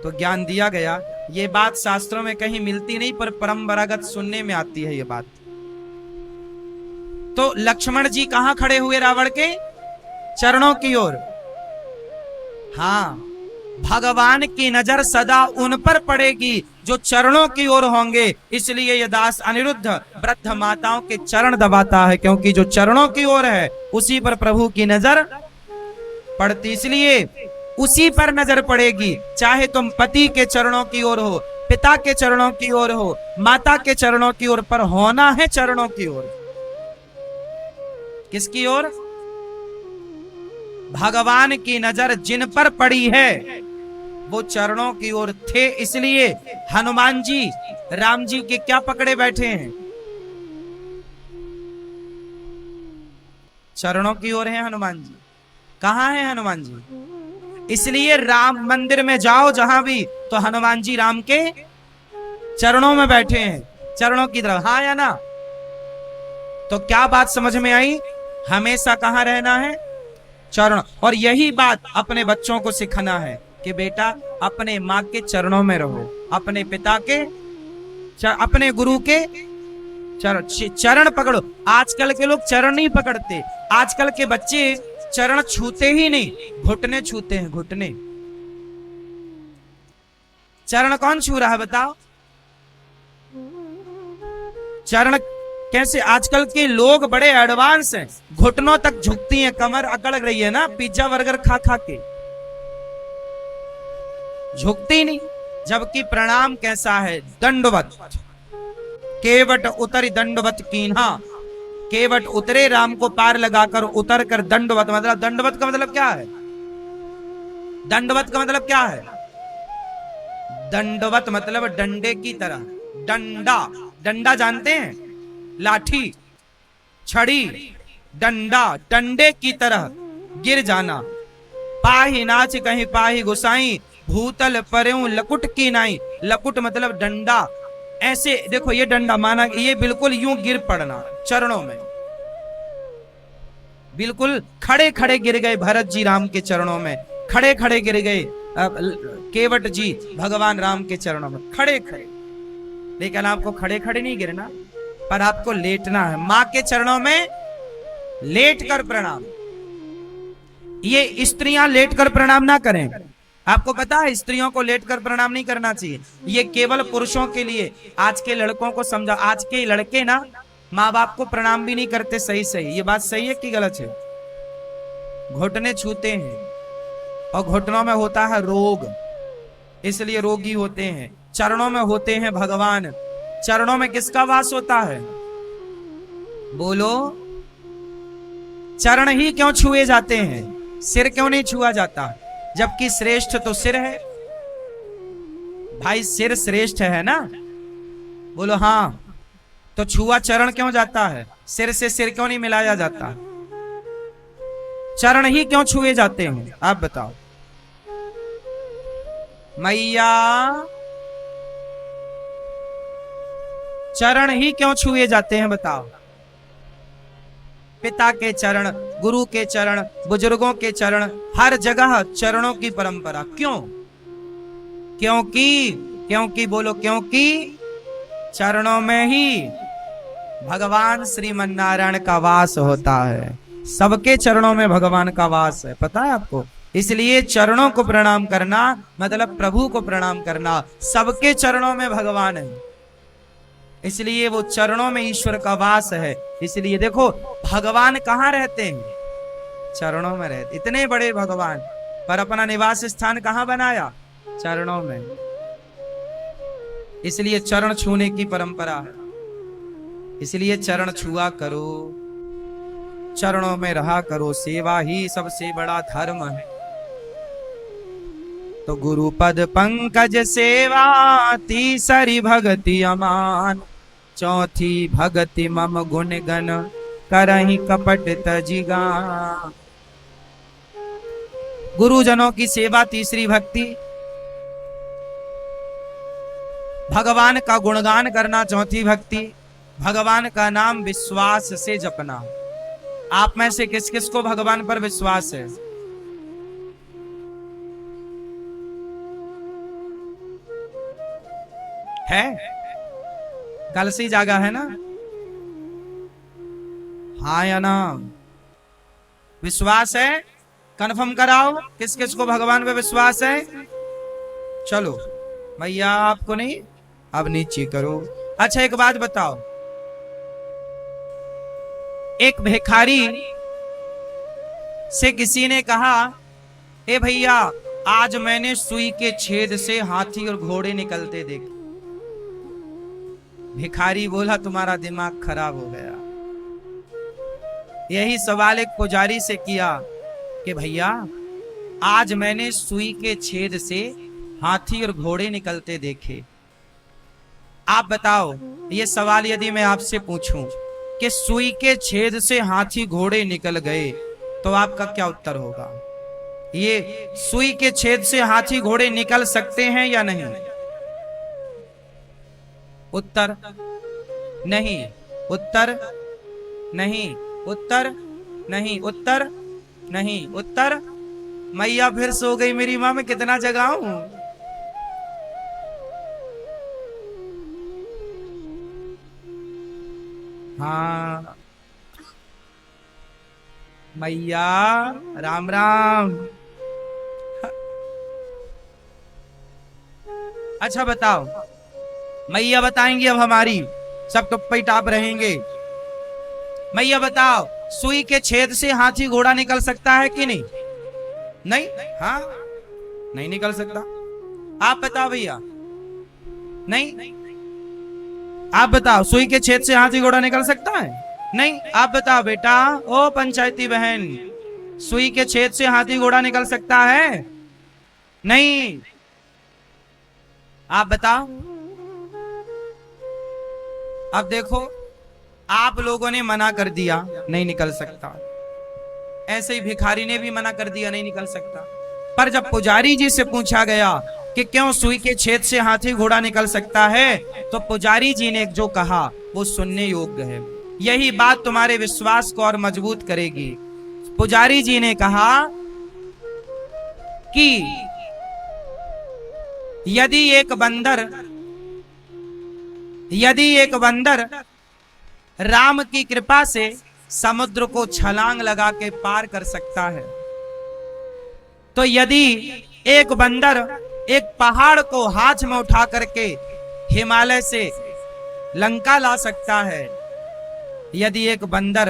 तो ज्ञान दिया गया। ये बात शास्त्रों में कहीं मिलती नहीं, पर परंपरागत सुनने में आती है ये बात। तो लक्ष्मण जी कहां खड़े हुए? रावण के चरणों की ओर। हाँ, भगवान की नजर सदा उन पर पड़ेगी जो चरणों की ओर होंगे। इसलिए ये दास अनिरुद्ध वृद्ध माताओं के चरण दबाता है, क्योंकि जो चरणों की ओर है उसी पर प्रभु की नजर पड़ती। इसलिए उसी पर नजर पड़ेगी, चाहे तुम पति के चरणों की ओर हो, पिता के चरणों की ओर हो, माता के चरणों की ओर, पर होना है चरणों की ओर। किसकी ओर? भगवान की नजर जिन पर पड़ी है वो चरणों की ओर थे। इसलिए हनुमान जी राम जी के क्या पकड़े बैठे हैं? चरणों की ओर है हनुमान जी। कहां है हनुमान जी? इसलिए राम मंदिर में जाओ जहां भी, तो हनुमान जी राम के चरणों में बैठे हैं, चरणों की तरफ। हाँ या ना? तो क्या बात समझ में आई? हमेशा कहां रहना है? चरण। और यही बात अपने बच्चों को सिखाना है कि बेटा अपने माँ के चरणों में रहो, अपने पिता के, अपने गुरु के चरण पकड़ो। आजकल के लोग चरण नहीं पकड़ते, आजकल के बच्चे चरण छूते ही नहीं, घुटने छूते हैं, घुटने। चरण कौन छू रहा है बताओ? चरण कैसे? आजकल के लोग बड़े एडवांस हैं, घुटनों तक झुकती हैं, कमर अकड़ रही है ना, पिज्जा बर्गर खा खा के झुकती नहीं। जबकि प्रणाम कैसा है? दंडवत। केवट उतरी दंडवत कीन्हा, केवट उतरे राम को पार लगाकर उतर कर दंडवत। मतलब दंडवत का मतलब क्या है? दंडवत का मतलब क्या है? दंडवत मतलब डंडे की तरह। डंडा, डंडा जानते हैं? लाठी, छड़ी, डंडा, डंडे की तरह गिर जाना। पाही नाच कहीं पाही गुसाई, भूतल परेऊ लकुट की नाई। लकुट मतलब डंडा। ऐसे देखो, ये डंडा माना, ये बिल्कुल यूं गिर पड़ना चरणों में। बिल्कुल खड़े खड़े गिर गए भरत जी राम के चरणों में, खड़े खड़े गिर गए केवट जी भगवान राम के चरणों में, खड़े खड़े। लेकिन आपको खड़े खड़े नहीं गिरना, पर आपको लेटना है मां के चरणों में, लेट कर प्रणाम। ये स्त्रियां लेट कर प्रणाम ना करें। आपको पता है स्त्रियों को लेट कर प्रणाम नहीं करना चाहिए, ये केवल पुरुषों के लिए। आज के लड़कों को समझा, आज के लड़के ना माँ बाप को प्रणाम भी नहीं करते सही सही। ये बात सही है कि गलत है? घुटने छूते हैं और घुटनों में होता है रोग, इसलिए रोगी होते हैं। चरणों में होते हैं भगवान। चरणों में किसका वास होता है? बोलो। चरण ही क्यों छुए जाते हैं? सिर क्यों नहीं छुआ जाता? जबकि श्रेष्ठ तो सिर है भाई, सिर श्रेष्ठ है ना? बोलो हाँ। तो छुआ चरण क्यों जाता है? सिर से सिर क्यों नहीं मिलाया जाता? चरण ही क्यों छुए जाते हैं? आप बताओ। मैया चरण ही क्यों छुए जाते हैं बताओ? पिता के चरण, गुरु के चरण, बुजुर्गों के चरण, हर जगह चरणों की परंपरा क्यों? क्योंकि बोलो, क्योंकि चरणों में ही भगवान श्रीमन्नारायण का वास होता है। सबके चरणों में भगवान का वास है, पता है आपको? इसलिए चरणों को प्रणाम करना मतलब प्रभु को प्रणाम करना। सबके चरणों में भगवान है, इसलिए वो चरणों में ईश्वर का वास है। इसलिए देखो भगवान कहाँ रहते हैं? चरणों में रहते। इतने बड़े भगवान पर अपना निवास स्थान कहाँ बनाया? चरणों में। इसलिए चरण छूने की परंपरा है। इसलिए चरण छुआ करो, चरणों में रहा करो, सेवा ही सबसे बड़ा धर्म है। तो गुरु पद पंकज सेवा, तीसरी भगति अमान, चौथी भगति मम गुण गण, करहि कपट तजिगा। गुरुजनों की सेवा तीसरी भक्ति, भगवान का गुणगान करना चौथी भक्ति, भगवान का नाम विश्वास से जपना। आप में से किस किस को भगवान पर विश्वास है? है? कल से जागा है ना? हाँ या ना? विश्वास है? कन्फर्म कराओ किस किस को भगवान पे विश्वास है। चलो भैया, आपको नहीं, अब नीचे करो। अच्छा एक बात बताओ, एक भिखारी से किसी ने कहा, ए भैया आज मैंने सुई के छेद से हाथी और घोड़े निकलते देखे। भिखारी बोला तुम्हारा दिमाग खराब हो गया। यही सवाल एक पुजारी से किया कि भैया आज मैंने सुई के छेद से हाथी और घोड़े निकलते देखे। आप बताओ, ये सवाल यदि मैं आपसे पूछूं कि सुई के छेद से हाथी घोड़े निकल गए तो आपका क्या उत्तर होगा? ये सुई के छेद से हाथी घोड़े निकल सकते हैं या नहीं? उत्तर नहीं, उत्तर नहीं, उत्तर नहीं, उत्तर नहीं, उत्तर। मैया फिर सो गई मेरी मां, मैं कितना जगाऊं? हाँ मैया राम राम। अच्छा बताओ, मैया बताएंगी अब हमारी, सब टप्पी टाप रहेंगे। मैया बताओ, सुई के छेद से हाथी घोड़ा निकल सकता है कि नहीं? नहीं? हाँ नहीं निकल सकता। आप बताओ भैया। नहीं? आप बताओ, सुई के छेद से हाथी घोड़ा निकल सकता है? नहीं। आप बताओ बेटा, ओ पंचायती बहन, सुई के छेद से हाथी घोड़ा निकल सकता है? नहीं। आप बताओ। अब देखो, आप लोगों ने मना कर दिया नहीं निकल सकता, ऐसे ही भिखारी ने भी मना कर दिया नहीं निकल सकता। पर जब पुजारी जी से पूछा गया कि क्यों सुई के छेद से हाथी घोड़ा निकल सकता है, तो पुजारी जी ने जो कहा वो सुनने योग्य है। यही बात तुम्हारे विश्वास को और मजबूत करेगी। पुजारी जी ने कहा कि यदि एक बंदर राम की कृपा से समुद्र को छलांग लगा के पार कर सकता है, तो यदि एक बंदर एक पहाड़ को हाथ में उठा करके हिमालय से लंका ला सकता है, यदि एक बंदर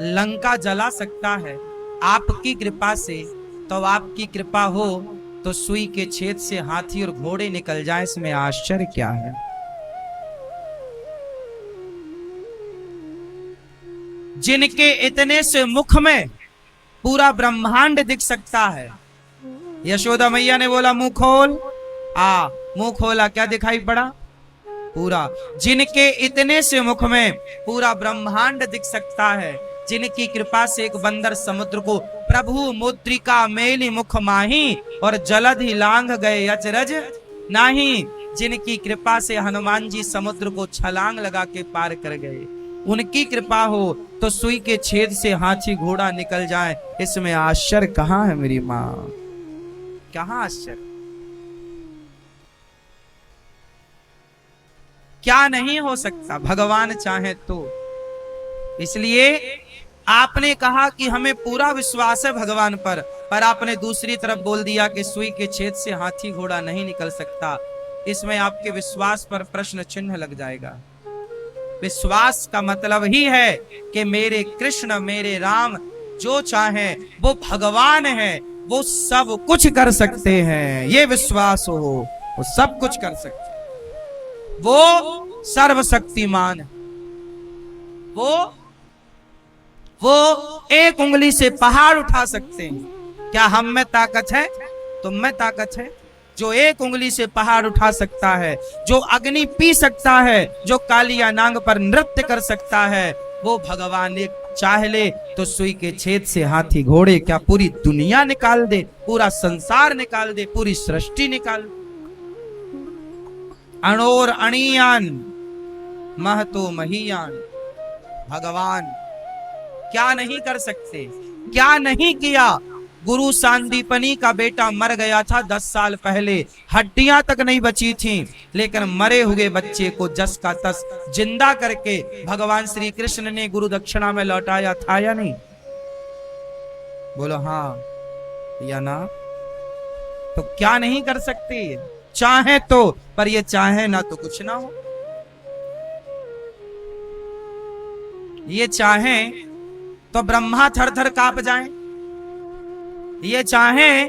लंका जला सकता है आपकी कृपा से, तो आपकी कृपा हो तो सुई के छेद से हाथी और घोड़े निकल जाए, इसमें आश्चर्य क्या है? जिनके इतने से मुख में पूरा ब्रह्मांड दिख सकता है। यशोदा मैया ने बोला मुंह खोल, मुंह खोला, क्या दिखाई पड़ा? पूरा। जिनके इतने से मुख में पूरा ब्रह्मांड दिख सकता है, जिनकी कृपा से एक बंदर समुद्र को प्रभु मुद्रिका मेली मुख माही और जलधि लांघ गए अचरज नाही, जिनकी कृपा से हनुमान जी समुद्र को छलांग लगा के पार कर गए, उनकी कृपा हो तो सुई के छेद से हाथी घोड़ा निकल जाए, इसमें आश्चर्य कहां है मेरी मां? कहां आश्चर्य? क्या नहीं हो सकता भगवान चाहे तो। इसलिए आपने कहा कि हमें पूरा विश्वास है भगवान पर आपने दूसरी तरफ बोल दिया कि सुई के छेद से हाथी घोड़ा नहीं निकल सकता। इसमें आपके विश्वास पर प्रश्न चिन्ह लग जाएगा। विश्वास का मतलब ही है कि मेरे कृष्ण मेरे राम जो चाहे वो भगवान है, वो सब कुछ कर सकते हैं। ये विश्वास हो वो सब कुछ कर सकते हैं, वो सर्वशक्तिमान है। वो एक उंगली से पहाड़ उठा सकते हैं। क्या हम में ताकत है? तुम में ताकत है? जो एक उंगली से पहाड़ उठा सकता है, जो अग्नि पी सकता है, जो कालिया नांग पर नृत्य कर सकता है, वो भगवान एक चाह ले तो सुई के छेद से हाथी घोड़े क्या पूरी दुनिया निकाल दे, पूरा संसार निकाल दे, पूरी सृष्टि निकाल दे। अणोर अणियान महतो महियान, भगवान क्या नहीं कर सकते? क्या नहीं किया? गुरु सांदीपनी का बेटा मर गया था 10 साल पहले, हड्डियां तक नहीं बची थी, लेकिन मरे हुए बच्चे को जस का तस जिंदा करके भगवान श्री कृष्ण ने गुरु दक्षिणा में लौटाया था या नहीं? बोलो हाँ या ना? तो क्या नहीं कर सकते? चाहे तो, पर ये चाहे ना तो कुछ ना हो। ये चाहे तो ब्रह्मा थर थर कांप जाए, ये चाहे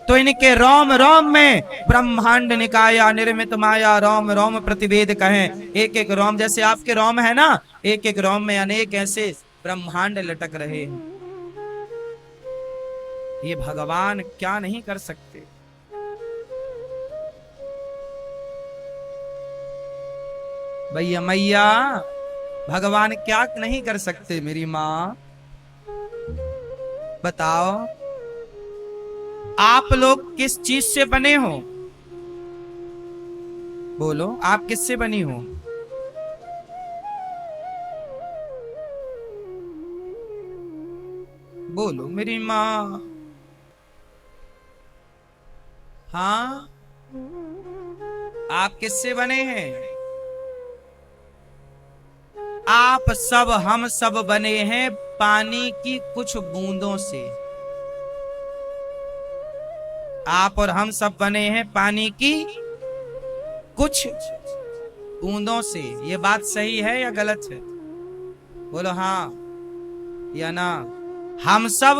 तो इनके रोम रोम में ब्रह्मांड निकाया निर्मित माया रोम रोम प्रतिवेद कहें। एक एक रोम, जैसे आपके रोम है ना, एक एक रोम में अनेक ऐसे ब्रह्मांड लटक रहे हैं। ये भगवान क्या नहीं कर सकते? भैया मैया भगवान क्या नहीं कर सकते? मेरी मां बताओ, आप लोग किस चीज से बने हो? बोलो, आप किससे बनी हो? बोलो मेरी मां। हाँ, आप किससे बने हैं? आप सब, हम सब बने हैं पानी की कुछ बूंदों से। आप और हम सब बने हैं पानी की कुछ बूंदों से। ये बात सही है या गलत है? बोलो हाँ या ना। हम सब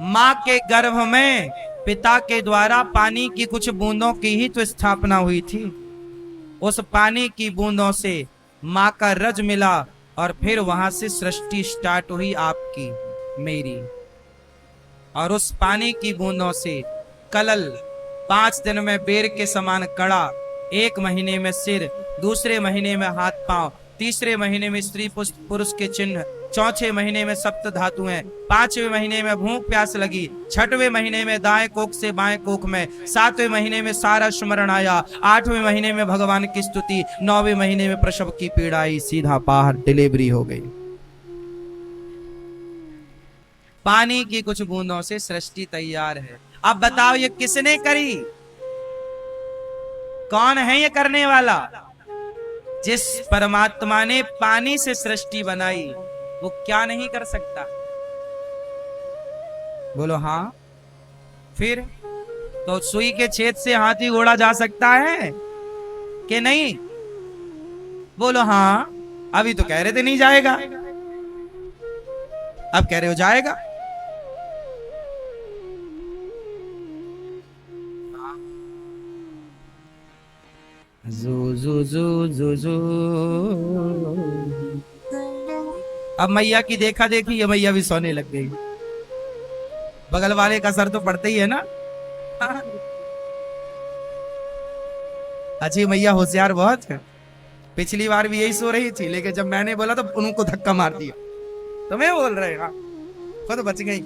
मां के गर्भ में पिता के द्वारा पानी की कुछ बूंदों की ही तो स्थापना हुई थी। उस पानी की बूंदों से मां का रज मिला और फिर वहां से सृष्टि स्टार्ट हुई आपकी मेरी। और उस पानी की बूंदों से कलल 5 दिन में बेर के समान कड़ा, 1 महीने में सिर, दूसरे महीने में हाथ पांव, तीसरे महीने में स्त्री पुरुष के चिन्ह, चौथे महीने में सप्त धातुएं, 5वें महीने में भूख प्यास लगी, 6वें महीने में दाएं कोख से बाएं कोख में, 7वें महीने में सारा स्मरण आया, 8वें महीने में भगवान की स्तुति, 9वें महीने में प्रसव की पीड़ा आई, सीधा बाहर डिलीवरी हो गई। पानी की कुछ बूंदों से सृष्टि तैयार है। अब बताओ ये किसने करी? कौन है ये करने वाला? जिस परमात्मा ने पानी से सृष्टि बनाई वो क्या नहीं कर सकता? बोलो हाँ। फिर तो सुई के छेद से हाथी घोड़ा जा सकता है कि नहीं? बोलो हाँ। अभी तो कह रहे थे नहीं जाएगा, अब कह रहे हो जाएगा। जू जू जू जू जू। अब मैया की देखा देखी, ये मैया भी सोने लग गई। बगल वाले का सर तो पड़ता ही है ना। अच्छी मैया होशियार बहुत है। पिछली बार भी यही सो रही थी, लेकिन जब मैंने बोला तो उनको धक्का मार दिया। तुम्हें बोल रहे हाँ, खुद बच गई।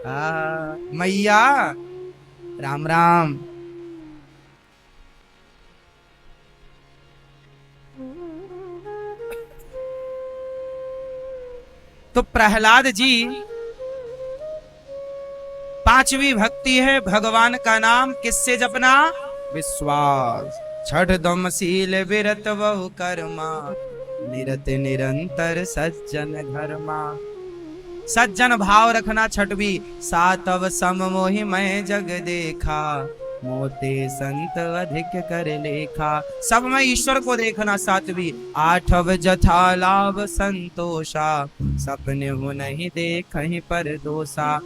मैया राम राम। तो प्रहलाद जी पांचवी भक्ति है, भगवान का नाम किससे जपना? विश्वास। छठ दम शील विरत बहु कर्मा, निरत निरंतर सज्जन धर्मा। सज्जन भाव रखना छठवी। सातव सम मोहि मैं जग देखा, मोते संत अधिक कर लेखा। सब में ईश्वर को देखना सातवी। आठव जथा लाभ संतोषा, सपने हो नहीं देखहि पर दोषा।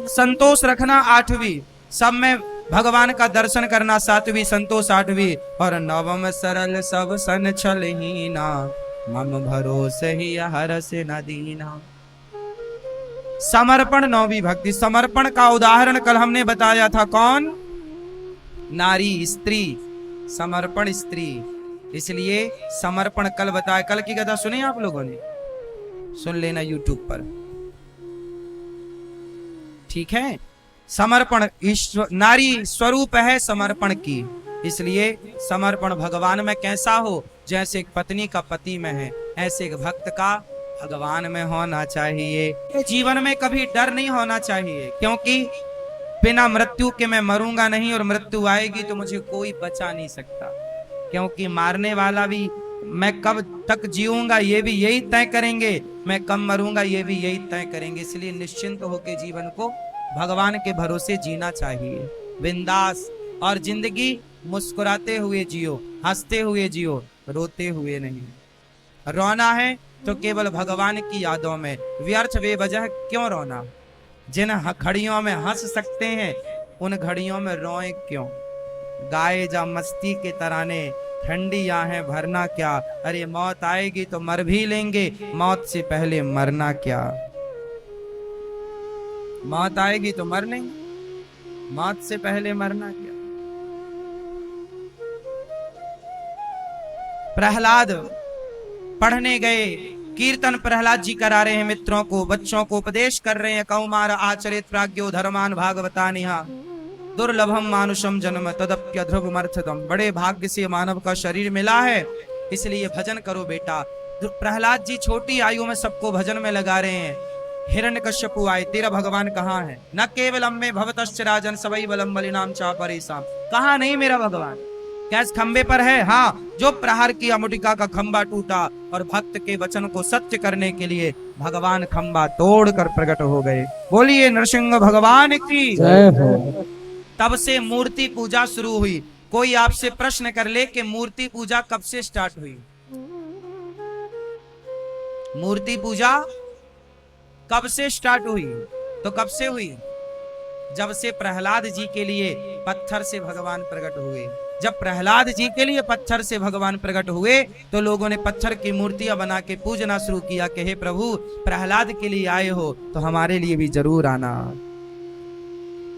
संतोष रखना आठवीं, सब में भगवान का दर्शन करना सातवीं, संतोष आठवीं। और नवम सरल सब सन छलहीना, मम भरोसे ही हर से न दीना। समर्पण नौवीं भक्ति। समर्पण का उदाहरण कल हमने बताया था, कौन? नारी, स्त्री। समर्पण स्त्री, इसलिए समर्पण कल बताया। कल की कथा सुनी आप लोगों ने? सुन लेना यूट्यूब पर, ठीक है। समर्पण ईश्वर, नारी स्वरूप है समर्पण की, इसलिए समर्पण भगवान में कैसा हो? जैसे एक पत्नी का पति में है, ऐसे एक भक्त का भगवान में होना चाहिए। जीवन में कभी डर नहीं होना चाहिए, क्योंकि बिना मृत्यु के मैं मरूंगा नहीं, और मृत्यु आएगी तो मुझे कोई बचा नहीं सकता। क्योंकि मारने वाला भी मैं कब तक जीऊंगा ये भी यही तय करेंगे, मैं कब मरूंगा ये भी यही तय करेंगे। इसलिए निश्चिंत होकर जीवन को भगवान के भरोसे जीना चाहिए, बिंदास। और जिंदगी मुस्कुराते हुए जियो, हंसते हुए जियो, रोते हुए नहीं। रोना है तो केवल भगवान की यादों में, व्यर्थ बेवजह क्यों रोना? जिन घड़ियों में हंस सकते हैं उन घड़ियों में रोए क्यों? गाए जा मस्ती के तराने, ठंडी आहें भरना क्या? अरे मौत आएगी तो मर भी लेंगे, मौत से पहले मरना क्या? मौत आएगी तो मर लेंगे, मौत से पहले मरना क्या? प्रहलाद पढ़ने गए, कीर्तन प्रहलाद जी करा रहे हैं मित्रों को, बच्चों को उपदेश कर रहे हैं। कौमार आचरित प्राज्ञो धर्मान भागवतानिहा, दुर्लभम मानुषम जन्म तदप्य ध्रुवमर्थदम। बड़े भाग्य से मानव का शरीर मिला है, इसलिए भजन करो बेटा। प्रहलाद जी छोटी आयु में सबको भजन में लगा रहे हैं। हिरण्यकश्यपु आए, तेरा भगवान कहाँ है? न केवलम में भवतश्च राजन सवै बलम बलिनाम चा परेशान। कहाँ नहीं मेरा भगवान? क्या इस खंबे पर है? हाँ, जो प्रहार किया मुटिका का खंबा टूटा, और भक्त के वचन को सत्य करने के लिए भगवान खंबा तोड़कर प्रकट हो गए। बोलिए नरसिंह भगवान की जय हो। तब से मूर्ति पूजा शुरू हुई। कोई आपसे प्रश्न कर ले कि मूर्ति पूजा कब से स्टार्ट हुई? मूर्ति पूजा कब से स्टार्ट हुई? तो कब से हुई? जब से प्रहलाद जी के लिए पत्थर से भगवान प्रकट हुए। जब प्रहलाद जी के लिए पत्थर से भगवान प्रकट हुए तो लोगों ने पत्थर की मूर्तियां बना के पूजना शुरू किया कि हे प्रभु, प्रहलाद के लिए आए हो तो हमारे लिए भी जरूर आना।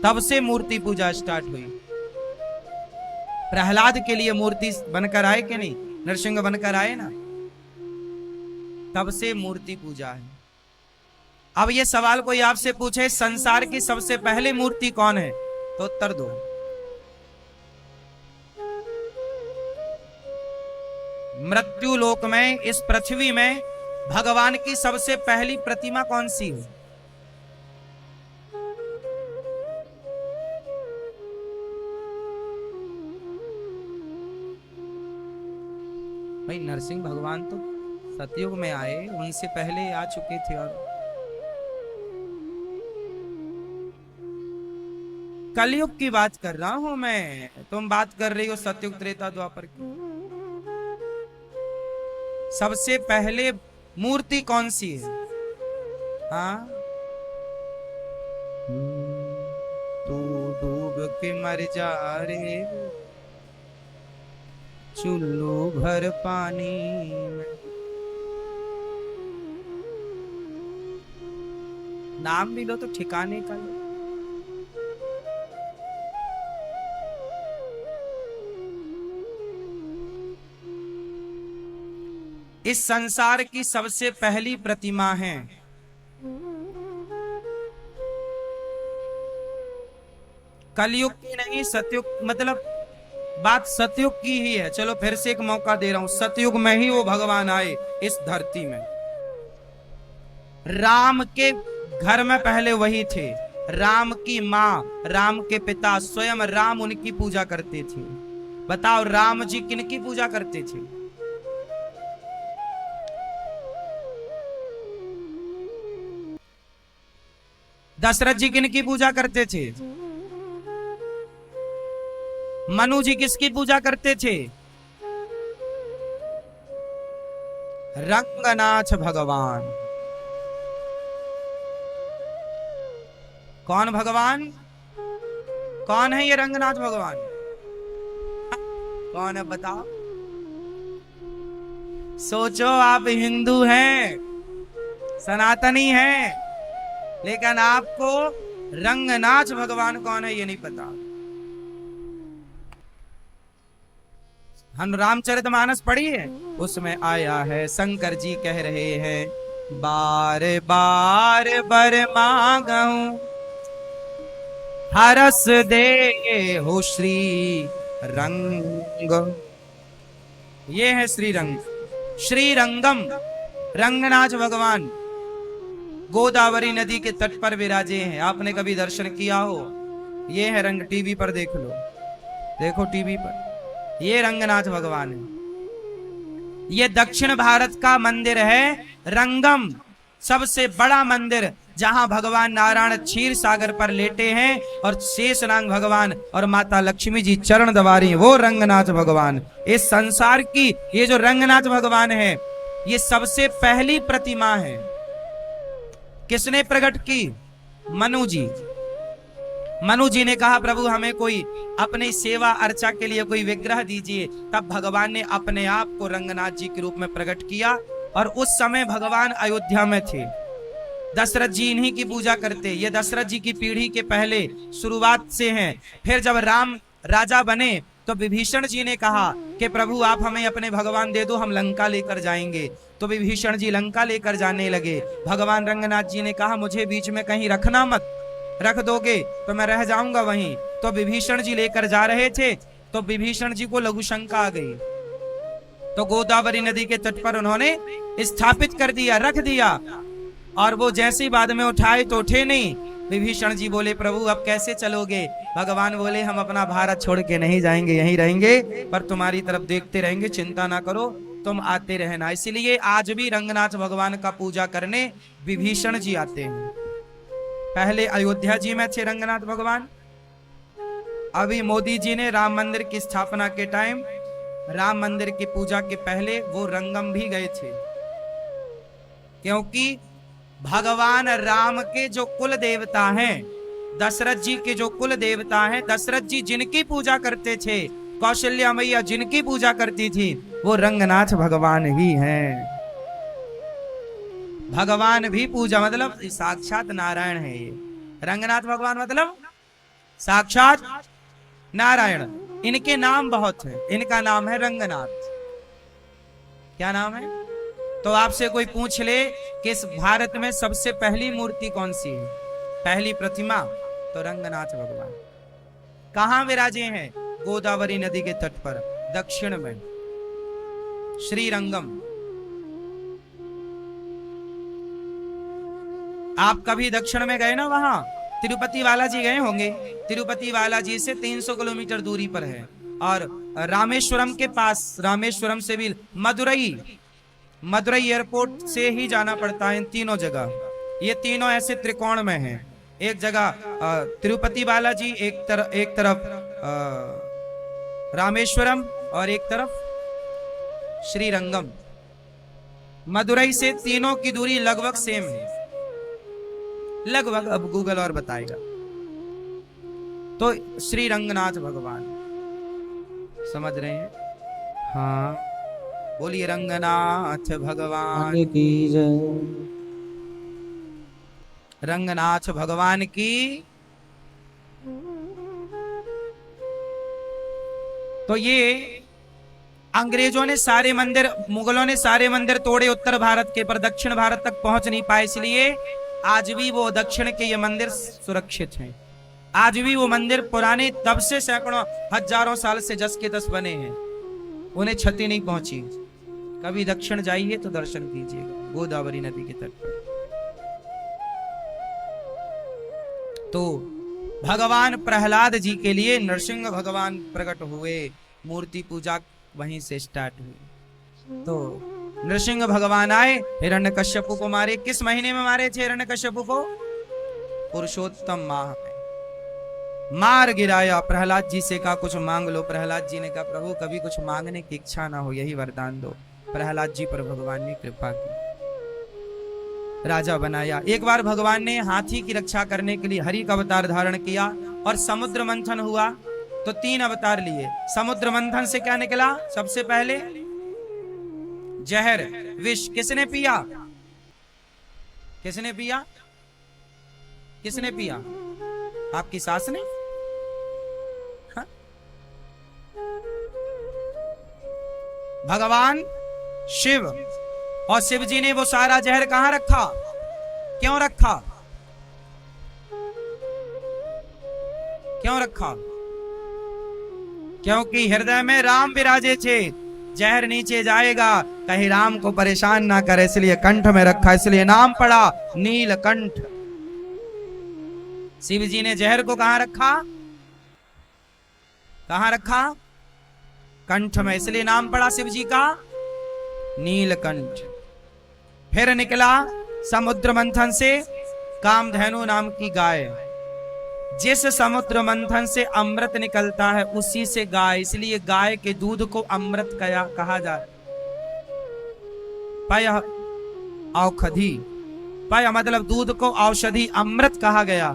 तब से मूर्ति पूजा स्टार्ट हुई। प्रहलाद के लिए मूर्ति बनकर आए कि नहीं? नरसिंह बनकर आए ना, तब से मूर्ति पूजा है। अब ये सवाल कोई आपसे पूछे संसार की सबसे पहली मूर्ति कौन है, तो उत्तर दो। मृत्यु लोक में, इस पृथ्वी में भगवान की सबसे पहली प्रतिमा कौन सी है? भाई नरसिंह भगवान तो सतयुग में आए, उनसे पहले आ चुके थे। और कलयुग की बात कर रहा हूं मैं, तुम बात कर रही हो सतयुग त्रेता द्वापर की। सबसे पहले मूर्ति कौन सी है? हाँ, तू डूब के मर जा रे चुल्लू भर पानी में। नाम भी लो तो ठिकाने का लो। इस संसार की सबसे पहली प्रतिमा है कलयुग की नहीं, सतयुग, मतलब बात सतयुग की ही है। चलो फिर से एक मौका दे रहा हूं, सतयुग में ही वो भगवान आए इस धरती में। राम के घर में पहले वही थे, राम की माँ, राम के पिता स्वयं राम उनकी पूजा करते थे। बताओ राम जी किनकी पूजा करते थे? दशरथ जी किनकी पूजा करते थे? मनु जी किसकी पूजा करते थे? रंगनाथ भगवान। कौन भगवान? कौन है ये रंगनाथ भगवान? कौन है बताओ? सोचो, आप हिंदू हैं, सनातनी हैं, लेकिन आपको रंगनाथ भगवान कौन है ये नहीं पता। हम रामचरितमानस पढ़ी है, उसमें आया है शंकर जी कह रहे हैं, बार बार बर मांगूं हरस दे हो श्री रंग। ये है श्री रंग, श्री रंगम। रंगनाथ भगवान गोदावरी नदी के तट पर विराजे हैं। आपने कभी दर्शन किया हो? ये है रंग, टीवी पर देख लो, देखो टीवी पर, ये रंगनाथ भगवान है। ये दक्षिण भारत का मंदिर है रंगम, सबसे बड़ा मंदिर, जहां भगवान नारायण क्षीर सागर पर लेटे हैं और शेषनाग भगवान और माता लक्ष्मी जी चरण दबा रही हैं, वो रंगनाथ भगवान। इस संसार की ये जो रंगनाथ भगवान है, ये सबसे पहली प्रतिमा है। किसने प्रकट की? मनु जी। मनु जी ने कहा प्रभु हमें कोई अपनी सेवा अर्चा के लिए कोई विग्रह दीजिए। तब भगवान ने अपने आप को रंगनाथ जी के रूप में प्रकट किया। और उस समय भगवान अयोध्या में थे, दशरथ जी इन्हीं की पूजा करते। ये दशरथ जी की पीढ़ी के पहले शुरुआत से हैं। फिर जब राम राजा बने तो विभीषण जी ने कहा कि प्रभु आप हमें अपने भगवान दे दो, हम लंका लेकर जाएंगे। तो विभीषण जी लंका लेकर जाने लगे। भगवान रंगनाथ जी ने कहा मुझे बीच में कहीं रखना मत, रख दोगे तो मैं रह जाऊंगा वहीं। तो विभीषण जी लेकर जा रहे थे, तो विभीषण जी को लघु शंका आ गई, तो गोदावरी नदी के तट पर उन्होंने स्थापित कर दिया, रख दिया। और वो जैसे ही बाद में उठाए तो उठे नहीं। विभीषण जी बोले प्रभु अब कैसे चलोगे? भगवान बोले हम अपना भारत छोड़ के नहीं जाएंगे, यहीं रहेंगे, पर तुम्हारी तरफ देखते रहेंगे, चिंता ना करो, तुम आते रहना। इसलिए आज भी रंगनाथ भगवान का पूजा करने विभीषण जी आते हैं। पहले अयोध्या जी में थे रंगनाथ भगवान। अभी मोदी जी ने राम मंदिर की स्थापना के टाइम, राम मंदिर की पूजा के पहले वो रंगम भी गए थे, क्योंकि भगवान राम के जो कुल देवता हैं, दशरथ जी के जो कुल देवता हैं, दशरथ जी जिनकी पूजा करते थे, कौशल्या मैया जिनकी पूजा करती थी, वो रंगनाथ भगवान ही हैं। भगवान भी पूजा मतलब साक्षात नारायण है। ये रंगनाथ भगवान मतलब साक्षात नारायण। इनके नाम बहुत है, इनका नाम है रंगनाथ। क्या नाम है? तो आपसे कोई पूछ ले कि इस भारत में सबसे पहली मूर्ति कौन सी है, पहली प्रतिमा, तो रंगनाथ भगवान। कहां विराजे हैं? गोदावरी नदी के तट पर, दक्षिण में श्रीरंगम। आप कभी दक्षिण में गए ना, वहां तिरुपति बालाजी गए होंगे। तिरुपति बालाजी से 300 किलोमीटर दूरी पर है। और रामेश्वरम के पास, रामेश्वरम से भी मदुरई एयरपोर्ट से ही जाना पड़ता है इन तीनों जगह। ये तीनों ऐसे त्रिकोण में हैं। एक जगह तिरुपति बालाजी, एक तरफ रामेश्वरम और एक तरफ श्रीरंगम। मदुरई से तीनों की दूरी लगभग सेम है, लगभग, अब गूगल और बताएगा। तो श्री रंगनाथ भगवान, समझ रहे हैं? हाँ, बोलिए रंगनाथ भगवान की जय। रंगनाथ भगवान की। तो ये अंग्रेजों ने सारे मंदिर, मुगलों ने सारे मंदिर तोड़े उत्तर भारत के, पर दक्षिण भारत तक पहुंच नहीं पाए, इसलिए आज भी वो दक्षिण के ये मंदिर सुरक्षित हैं। आज भी वो मंदिर पुराने तब से सैकड़ों हजारों साल से जस के तस बने हैं, उन्हें क्षति नहीं पहुंची। कभी दक्षिण जाइए तो दर्शन कीजिएगा गोदावरी नदी के तट पर। तो भगवान प्रहलाद जी के लिए नरसिंह भगवान प्रकट हुए, मूर्ति पूजा वहीं से स्टार्ट हुई। तो नरसिंह भगवान आए, हिरण्यकश्यपु को मारे। किस महीने में मारे थे हिरण्यकश्यपु को? पुरुषोत्तम माह में मार गिराया। प्रहलाद जी से कहा कुछ मांग लो। प्रहलाद जी ने कहा प्रभु कभी कुछ मांगने की इच्छा ना हो, यही वरदान दो। प्रहलाद जी पर भगवान ने कृपा की, राजा बनाया। एक बार भगवान ने हाथी की रक्षा करने के लिए हरि का अवतार धारण किया और समुद्र मंथन हुआ तो 3 अवतार लिए। समुद्र मंथन से क्या निकला? सबसे पहले जहर, विष। किसने पिया? किसने पिया? किसने पिया? आपकी सास ने? हाँ? भगवान शिव, और शिव जी ने वो सारा जहर कहां रखा? क्यों रखा? क्यों रखा? क्योंकि हृदय में राम विराजे थे। जहर नीचे जाएगा, कहीं राम को परेशान ना करे, इसलिए कंठ में रखा, इसलिए नाम पड़ा नीलकंठ। शिव जी ने जहर को कहां रखा? कहां रखा? कंठ में, इसलिए नाम पड़ा शिव जी का नीलकंठ। फिर निकला समुद्र मंथन से कामधेनु नाम की गाय। जिस समुद्र मंथन से अमृत निकलता है उसी से गाय, इसलिए गाय के दूध को अमृत कहा जाए। पय औषधि, पय मतलब दूध को औषधि, अमृत कहा गया।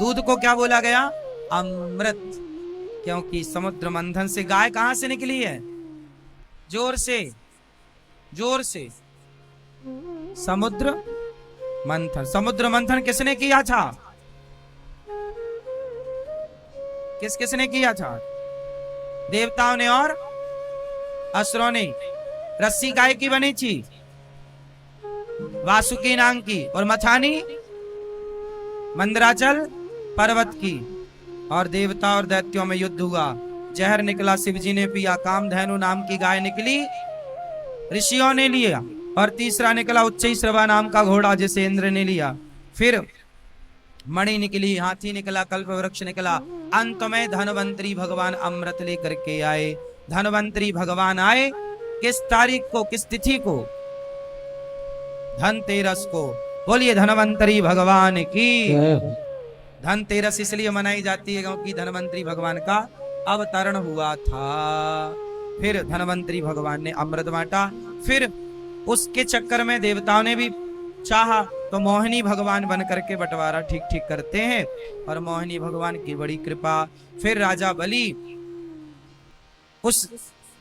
दूध को क्या बोला गया? अमृत। क्योंकि समुद्र मंथन से गाय कहां से निकली है? जोर से, जोर से। समुद्र मंथन। समुद्र मंथन किसने किया था? किसने किया था? देवताओं ने और असुरों ने। रस्सी गाय की बनी थी, वासुकी नाग की, और मथानी मंदराचल पर्वत की। और देवता और दैत्यों में युद्ध हुआ। जहर निकला, शिव जी ने पिया। कामधेनु नाम की गाय निकली, ऋषियों ने लिया। और तीसरा निकला उच्चैःश्रवा नाम का घोड़ा, जिसे इंद्र ने लिया। फिर मणि निकली, हाथी निकला, कल्प वृक्ष निकला। अंत में धनवंतरी भगवान अमृत लेकर के आए। धनवंतरी भगवान आए किस तारीख को, किस तिथि को? धनतेरस को। बोलिए धनवंतरी भगवान की। धनतेरस इसलिए मनाई जाती है क्योंकि धनवंतरी भगवान का अवतरण हुआ था। फिर धनवंतरी भगवान ने अमृत बांटा। फिर उसके चक्कर में देवताओं ने भी चाहा तो मोहिनी भगवान बन करके बंटवारा ठीक ठीक करते हैं, और मोहिनी भगवान की बड़ी कृपा। फिर राजा बलि उस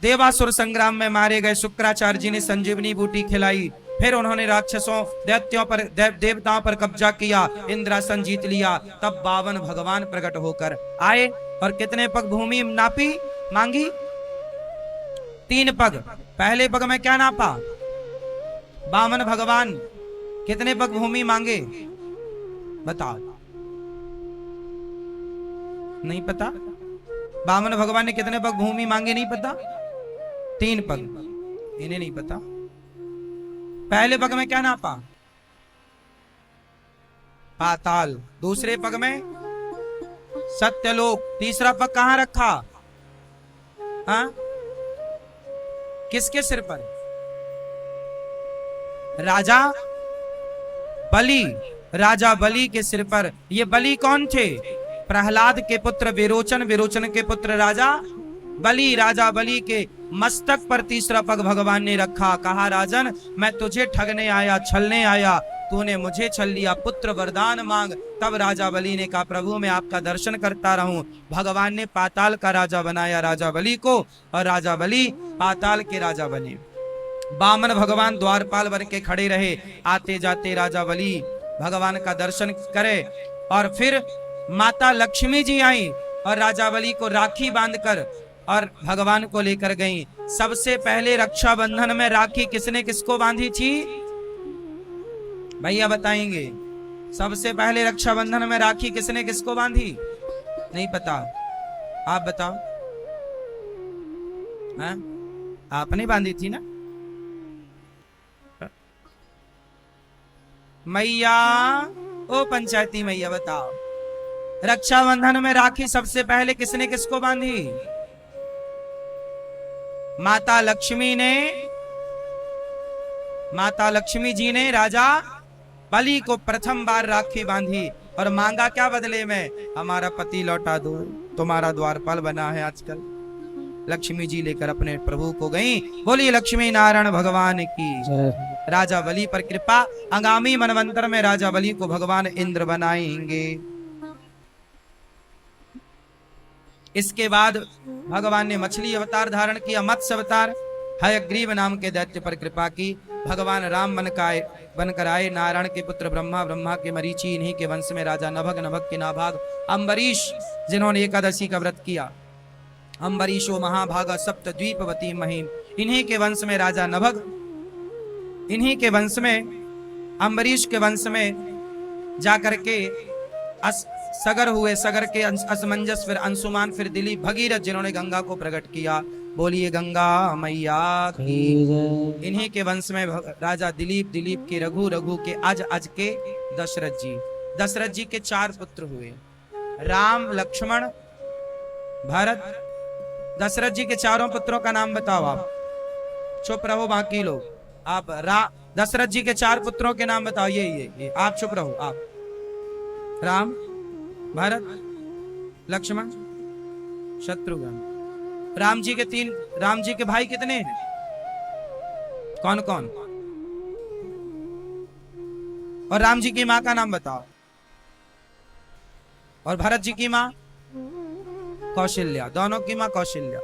देवासुर संग्राम में मारे गए। शुक्राचार्य जी ने संजीवनी बूटी खिलाई। फिर उन्होंने राक्षसों, दैत्यों पर, देवताओं पर कब्जा किया, इंद्रासन जीत लिया। तब 52 भगवान प्रकट होकर आए और कितने पग भूमि नापी, मांगी? 3 पग। पहले पग में क्या नापा? 52 भगवान कितने पग भूमि मांगे? बताओ, नहीं पता? 52 भगवान ने कितने पग भूमि मांगे? नहीं पता? 3 पग, इन्हें नहीं पता। पहले पग में क्या नापा? पाताल। दूसरे पग में सत्यलोक। तीसरा पग कहां रखा? हाँ? किसके सिर पर? राजा बलि। राजा बलि के सिर पर। ये बलि कौन थे? प्रहलाद के पुत्र विरोचन, विरोचन के पुत्र राजा बलि। राजा बलि के मस्तक पर तीसरा पग भगवान ने रखा। कहा राजन, मैं तुझे ठगने आया, छलने आया, तूने मुझे छल लिया, पुत्र वरदान मांग। तब राजा बलि ने कहा प्रभु मैं आपका दर्शन करता रहूं। भगवान ने पाताल का राजा बनाया राजा बलि को, और राजा बलि पाताल के राजा बने। 52 भगवान द्वारपाल बन के खड़े रहे। आते जाते राजा बलि भगवान का दर्शन करे। और फिर माता लक्ष्मी जी आई और राजा बलि को राखी बांधकर और भगवान को लेकर गई। सबसे पहले रक्षाबंधन में राखी किसने किसको बांधी थी? भैया बताएंगे। सबसे पहले रक्षाबंधन में राखी किसने किसको बांधी? नहीं पता, आप बताओ। हाँ? आपने बांधी थी ना? मैया, ओ पंचायती मैया बताओ, रक्षाबंधन में राखी सबसे पहले किसने किसको बांधी? माता लक्ष्मी जी ने राजा बलि को प्रथम बार राखी बांधी और मांगा क्या बदले में? हमारा पति लौटा दो, तुम्हारा द्वारपाल बना है आजकल। लक्ष्मी जी लेकर अपने प्रभु को गई। बोली लक्ष्मी नारायण भगवान की। राजा बलि पर कृपा। आगामी मनवंतर में राजा बलि को भगवान इंद्र बनाएंगे। इसके बाद भगवान ने मछली अवतार धारण किया, मत्स्य अवतार। हयग्रीव नाम के दैत्य पर कृपा की। भगवान राम बनकर आए। नारायण के पुत्र ब्रह्मा, ब्रह्मा के मरीचि, इन्हीं के वंश में राजा नभग, नभग के नाभाग अम्बरीश, जिन्होंने एकादशी का व्रत किया। अम्बरीशो महाभागा सप्त द्वीपवती महिम, इन्हीं के वंश में राजा नभग, इन्हीं के वंश में, अम्बरीश के वंश में जाकर के सगर हुए। सगर के असमंजस, फिर अंशुमान, फिर दिलीप, भगीरथ, जिन्होंने गंगा को प्रकट किया। बोलिए गंगा मैया की। इन्हीं के वंश में राजा दिलीप, दिलीप के रघु, रघु के अज, अज के दशरथ जी। दशरथ जी के 4 पुत्र हुए, राम, लक्ष्मण, भरत। दशरथ जी के 4 पुत्रों का नाम बताओ आप। चुप रहो बाकी लोग। आप दशरथ जी के 4 पुत्रों के नाम बताओ। ये आप चुप रहो। आप राम, भरत, लक्ष्मण, शत्रुघ्न। राम जी के भाई कितने हैं? कौन कौन? और राम जी की मां का नाम बताओ। और भरत जी की मां कौशल्या, दोनों की मां कौशल्या।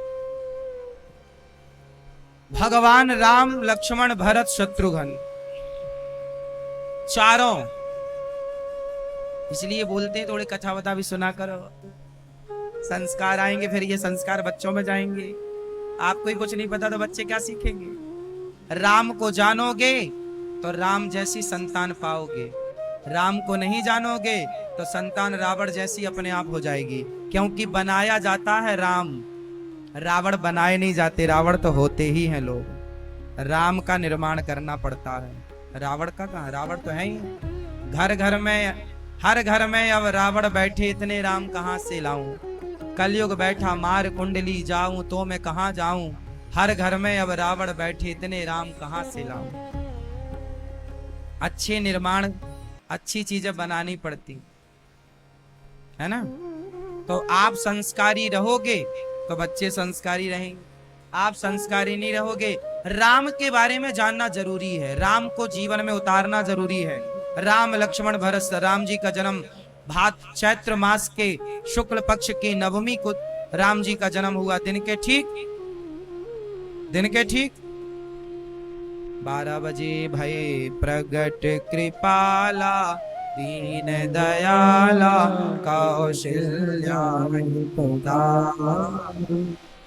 भगवान राम, लक्ष्मण, भरत, शत्रुघ्न, चारों। इसलिए बोलते हैं थोड़े कथा वथा भी सुना करो, संस्कार आएंगे। फिर ये संस्कार बच्चों में जाएंगे। आपको ही कुछ नहीं पता तो बच्चे क्या सीखेंगे? राम को जानोगे तो राम जैसी संतान पाओगे, राम को नहीं जानोगे तो संतान रावण जैसी अपने आप हो जाएगी। क्योंकि बनाया जाता है राम, रावण बनाए नहीं जाते। रावण तो होते ही हैं लोग, राम का निर्माण करना पड़ता है। रावण का कहाँ? रावण तो है ही। घर घर में, हर घर में अब रावण बैठे, इतने राम कहाँ से लाऊं? कलयुग बैठा मार कुंडली जाऊं तो मैं कहां जाऊं? हर घर में अब रावण बैठे, इतने राम कहां से लाऊं? अच्छे निर्माण, अच्छी चीजें बनानी पड़ती है ना। तो आप संस्कारी रहोगे तो बच्चे संस्कारी रहेंगे। आप संस्कारी नहीं रहोगे। राम के बारे में जानना जरूरी है, राम को जीवन में उतारना जरूरी है। राम, लक्ष्मण, भरत। राम जी का जन्म चैत्र मास के शुक्ल पक्ष की नवमी को राम जी का जन्म हुआ। दिन के ठीक 12 बजे भये प्रगट कृपाला, दीन दयाला कौशल्या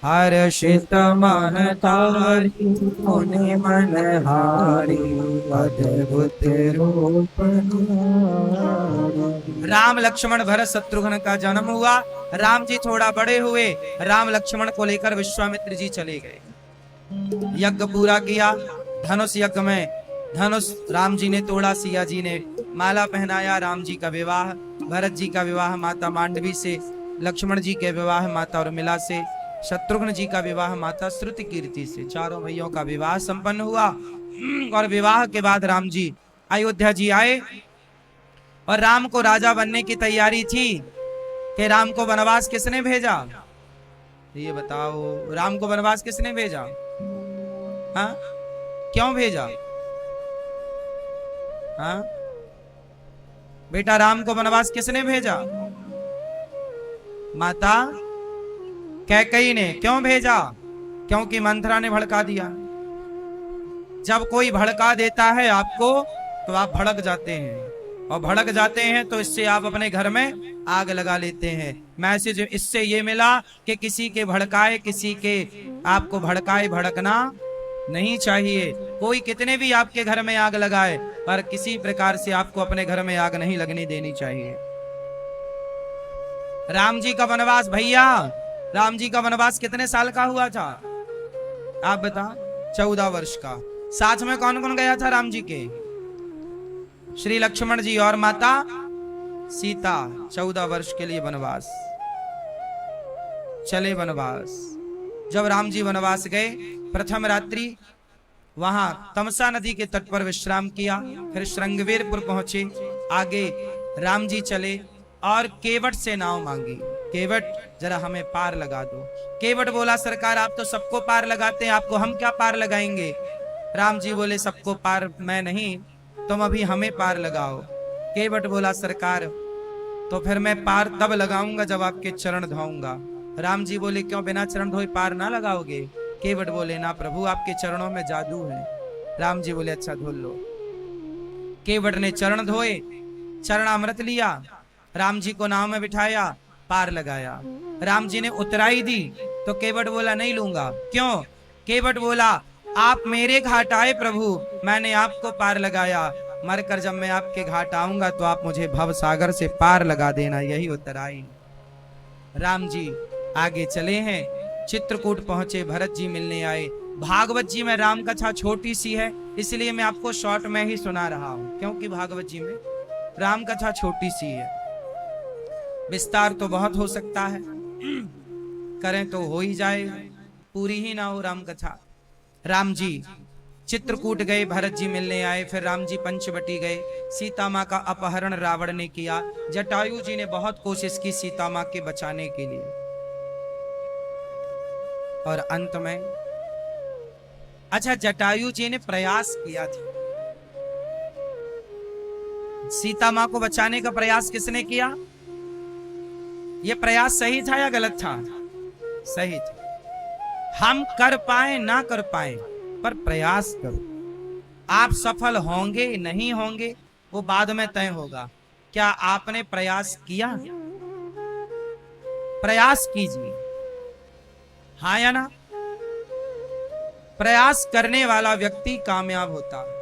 हर्षित मन तारी, मुनि मन हारी अद्भुत रूप। राम, लक्ष्मण, भरत, शत्रुघ्न का जन्म हुआ। राम जी थोड़ा बड़े हुए, राम लक्ष्मण को लेकर विश्वामित्र जी चले गए। यज्ञ पूरा किया। धनुष यज्ञ में धनुष राम जी ने तोड़ा, सिया जी ने माला पहनाया। राम जी का विवाह, भरत जी का विवाह माता मांडवी से, लक्ष्मण जी के विवाह माता उर्मिला से, शत्रुघ्न जी का विवाह माता श्रुति कीर्ति से। चारों भाइयों का विवाह संपन्न हुआ। और विवाह के बाद राम जी अयोध्या जी आए और राम को राजा बनने की तैयारी थी कि राम को वनवास किसने भेजा? ये बताओ, राम को वनवास किसने भेजा? हाँ, क्यों भेजा? हाँ बेटा, राम को वनवास किसने भेजा? माता कैकेयी ने। क्यों भेजा? क्योंकि मंथरा ने भड़का दिया। जब कोई भड़का देता है आपको तो आप भड़क जाते हैं, और भड़क जाते हैं तो इससे आप अपने घर में आग लगा लेते हैं। मैसेज इससे ये मिला कि किसी के भड़काए, किसी के आपको भड़काए भड़कना नहीं चाहिए। कोई कितने भी आपके घर में आग लगाए, पर किसी प्रकार से आपको अपने घर में आग नहीं लगने देनी चाहिए। राम जी का वनवास, भैया राम जी का वनवास कितने साल का हुआ था आप बता? 14 वर्ष का। साथ में कौन कौन गया था राम जी के? श्री लक्ष्मण जी और माता सीता। 14 वर्ष के लिए वनवास चले। वनवास जब राम जी वनवास गए, प्रथम रात्रि वहां तमसा नदी के तट पर विश्राम किया, फिर श्रृंगवीरपुर पहुंचे। आगे राम जी चले और केवट से नाव मांगी। केवट जरा हमें पार लगा दो। केवट बोला, सरकार आप तो सबको पार लगाते हैं, आपको हम क्या पार लगाएंगे? राम जी बोले, सबको पार मैं नहीं, तुम अभी हमें पार लगाओ। केवट बोला, सरकार तो फिर मैं पार तब लगाऊंगा जब आपके चरण धोऊंगा। राम जी बोले, क्यों बिना चरण धोए पार ना लगाओगे? केवट बोले, ना प्रभु आपके चरणों में जादू है। राम जी बोले, अच्छा धो लो। केवट ने चरण धोए, चरणामृत लिया, राम जी को नाव में बिठाया, पार लगाया। राम जी ने उतराई दी तो केवट बोला, नहीं लूंगा। क्यों? केवट बोला, आप मेरे घाट आए प्रभु, मैंने आपको पार लगाया, मरकर जब मैं आपके घाट आऊंगा तो आप मुझे भव सागर से पार लगा देना, यही उतराई। राम जी आगे चले हैं, चित्रकूट पहुंचे, भरत जी मिलने आए। भागवत जी में राम कथा छोटी सी है, इसलिए मैं आपको शॉर्ट में ही सुना रहा हूं, क्योंकि भागवत जी में राम कथा छोटी सी है। विस्तार तो बहुत हो सकता है, करें तो हो ही जाए, पूरी ही ना हो राम कथा। राम जी चित्रकूट गए, भरत जी मिलने आए, फिर राम जी पंचवटी गए। सीता माँ का अपहरण रावण ने किया। जटायु जी ने बहुत कोशिश की सीता माँ के बचाने के लिए, और अंत में अच्छा जटायु जी ने प्रयास किया था। सीता माँ को बचाने का प्रयास किसने किया? यह प्रयास सही था या गलत था? सही था। हम कर पाए ना कर पाए, पर प्रयास करो। आप सफल होंगे नहीं होंगे वो बाद में तय होगा। क्या आपने प्रयास किया? प्रयास कीजिए, हाँ या ना? प्रयास करने वाला व्यक्ति कामयाब होता है।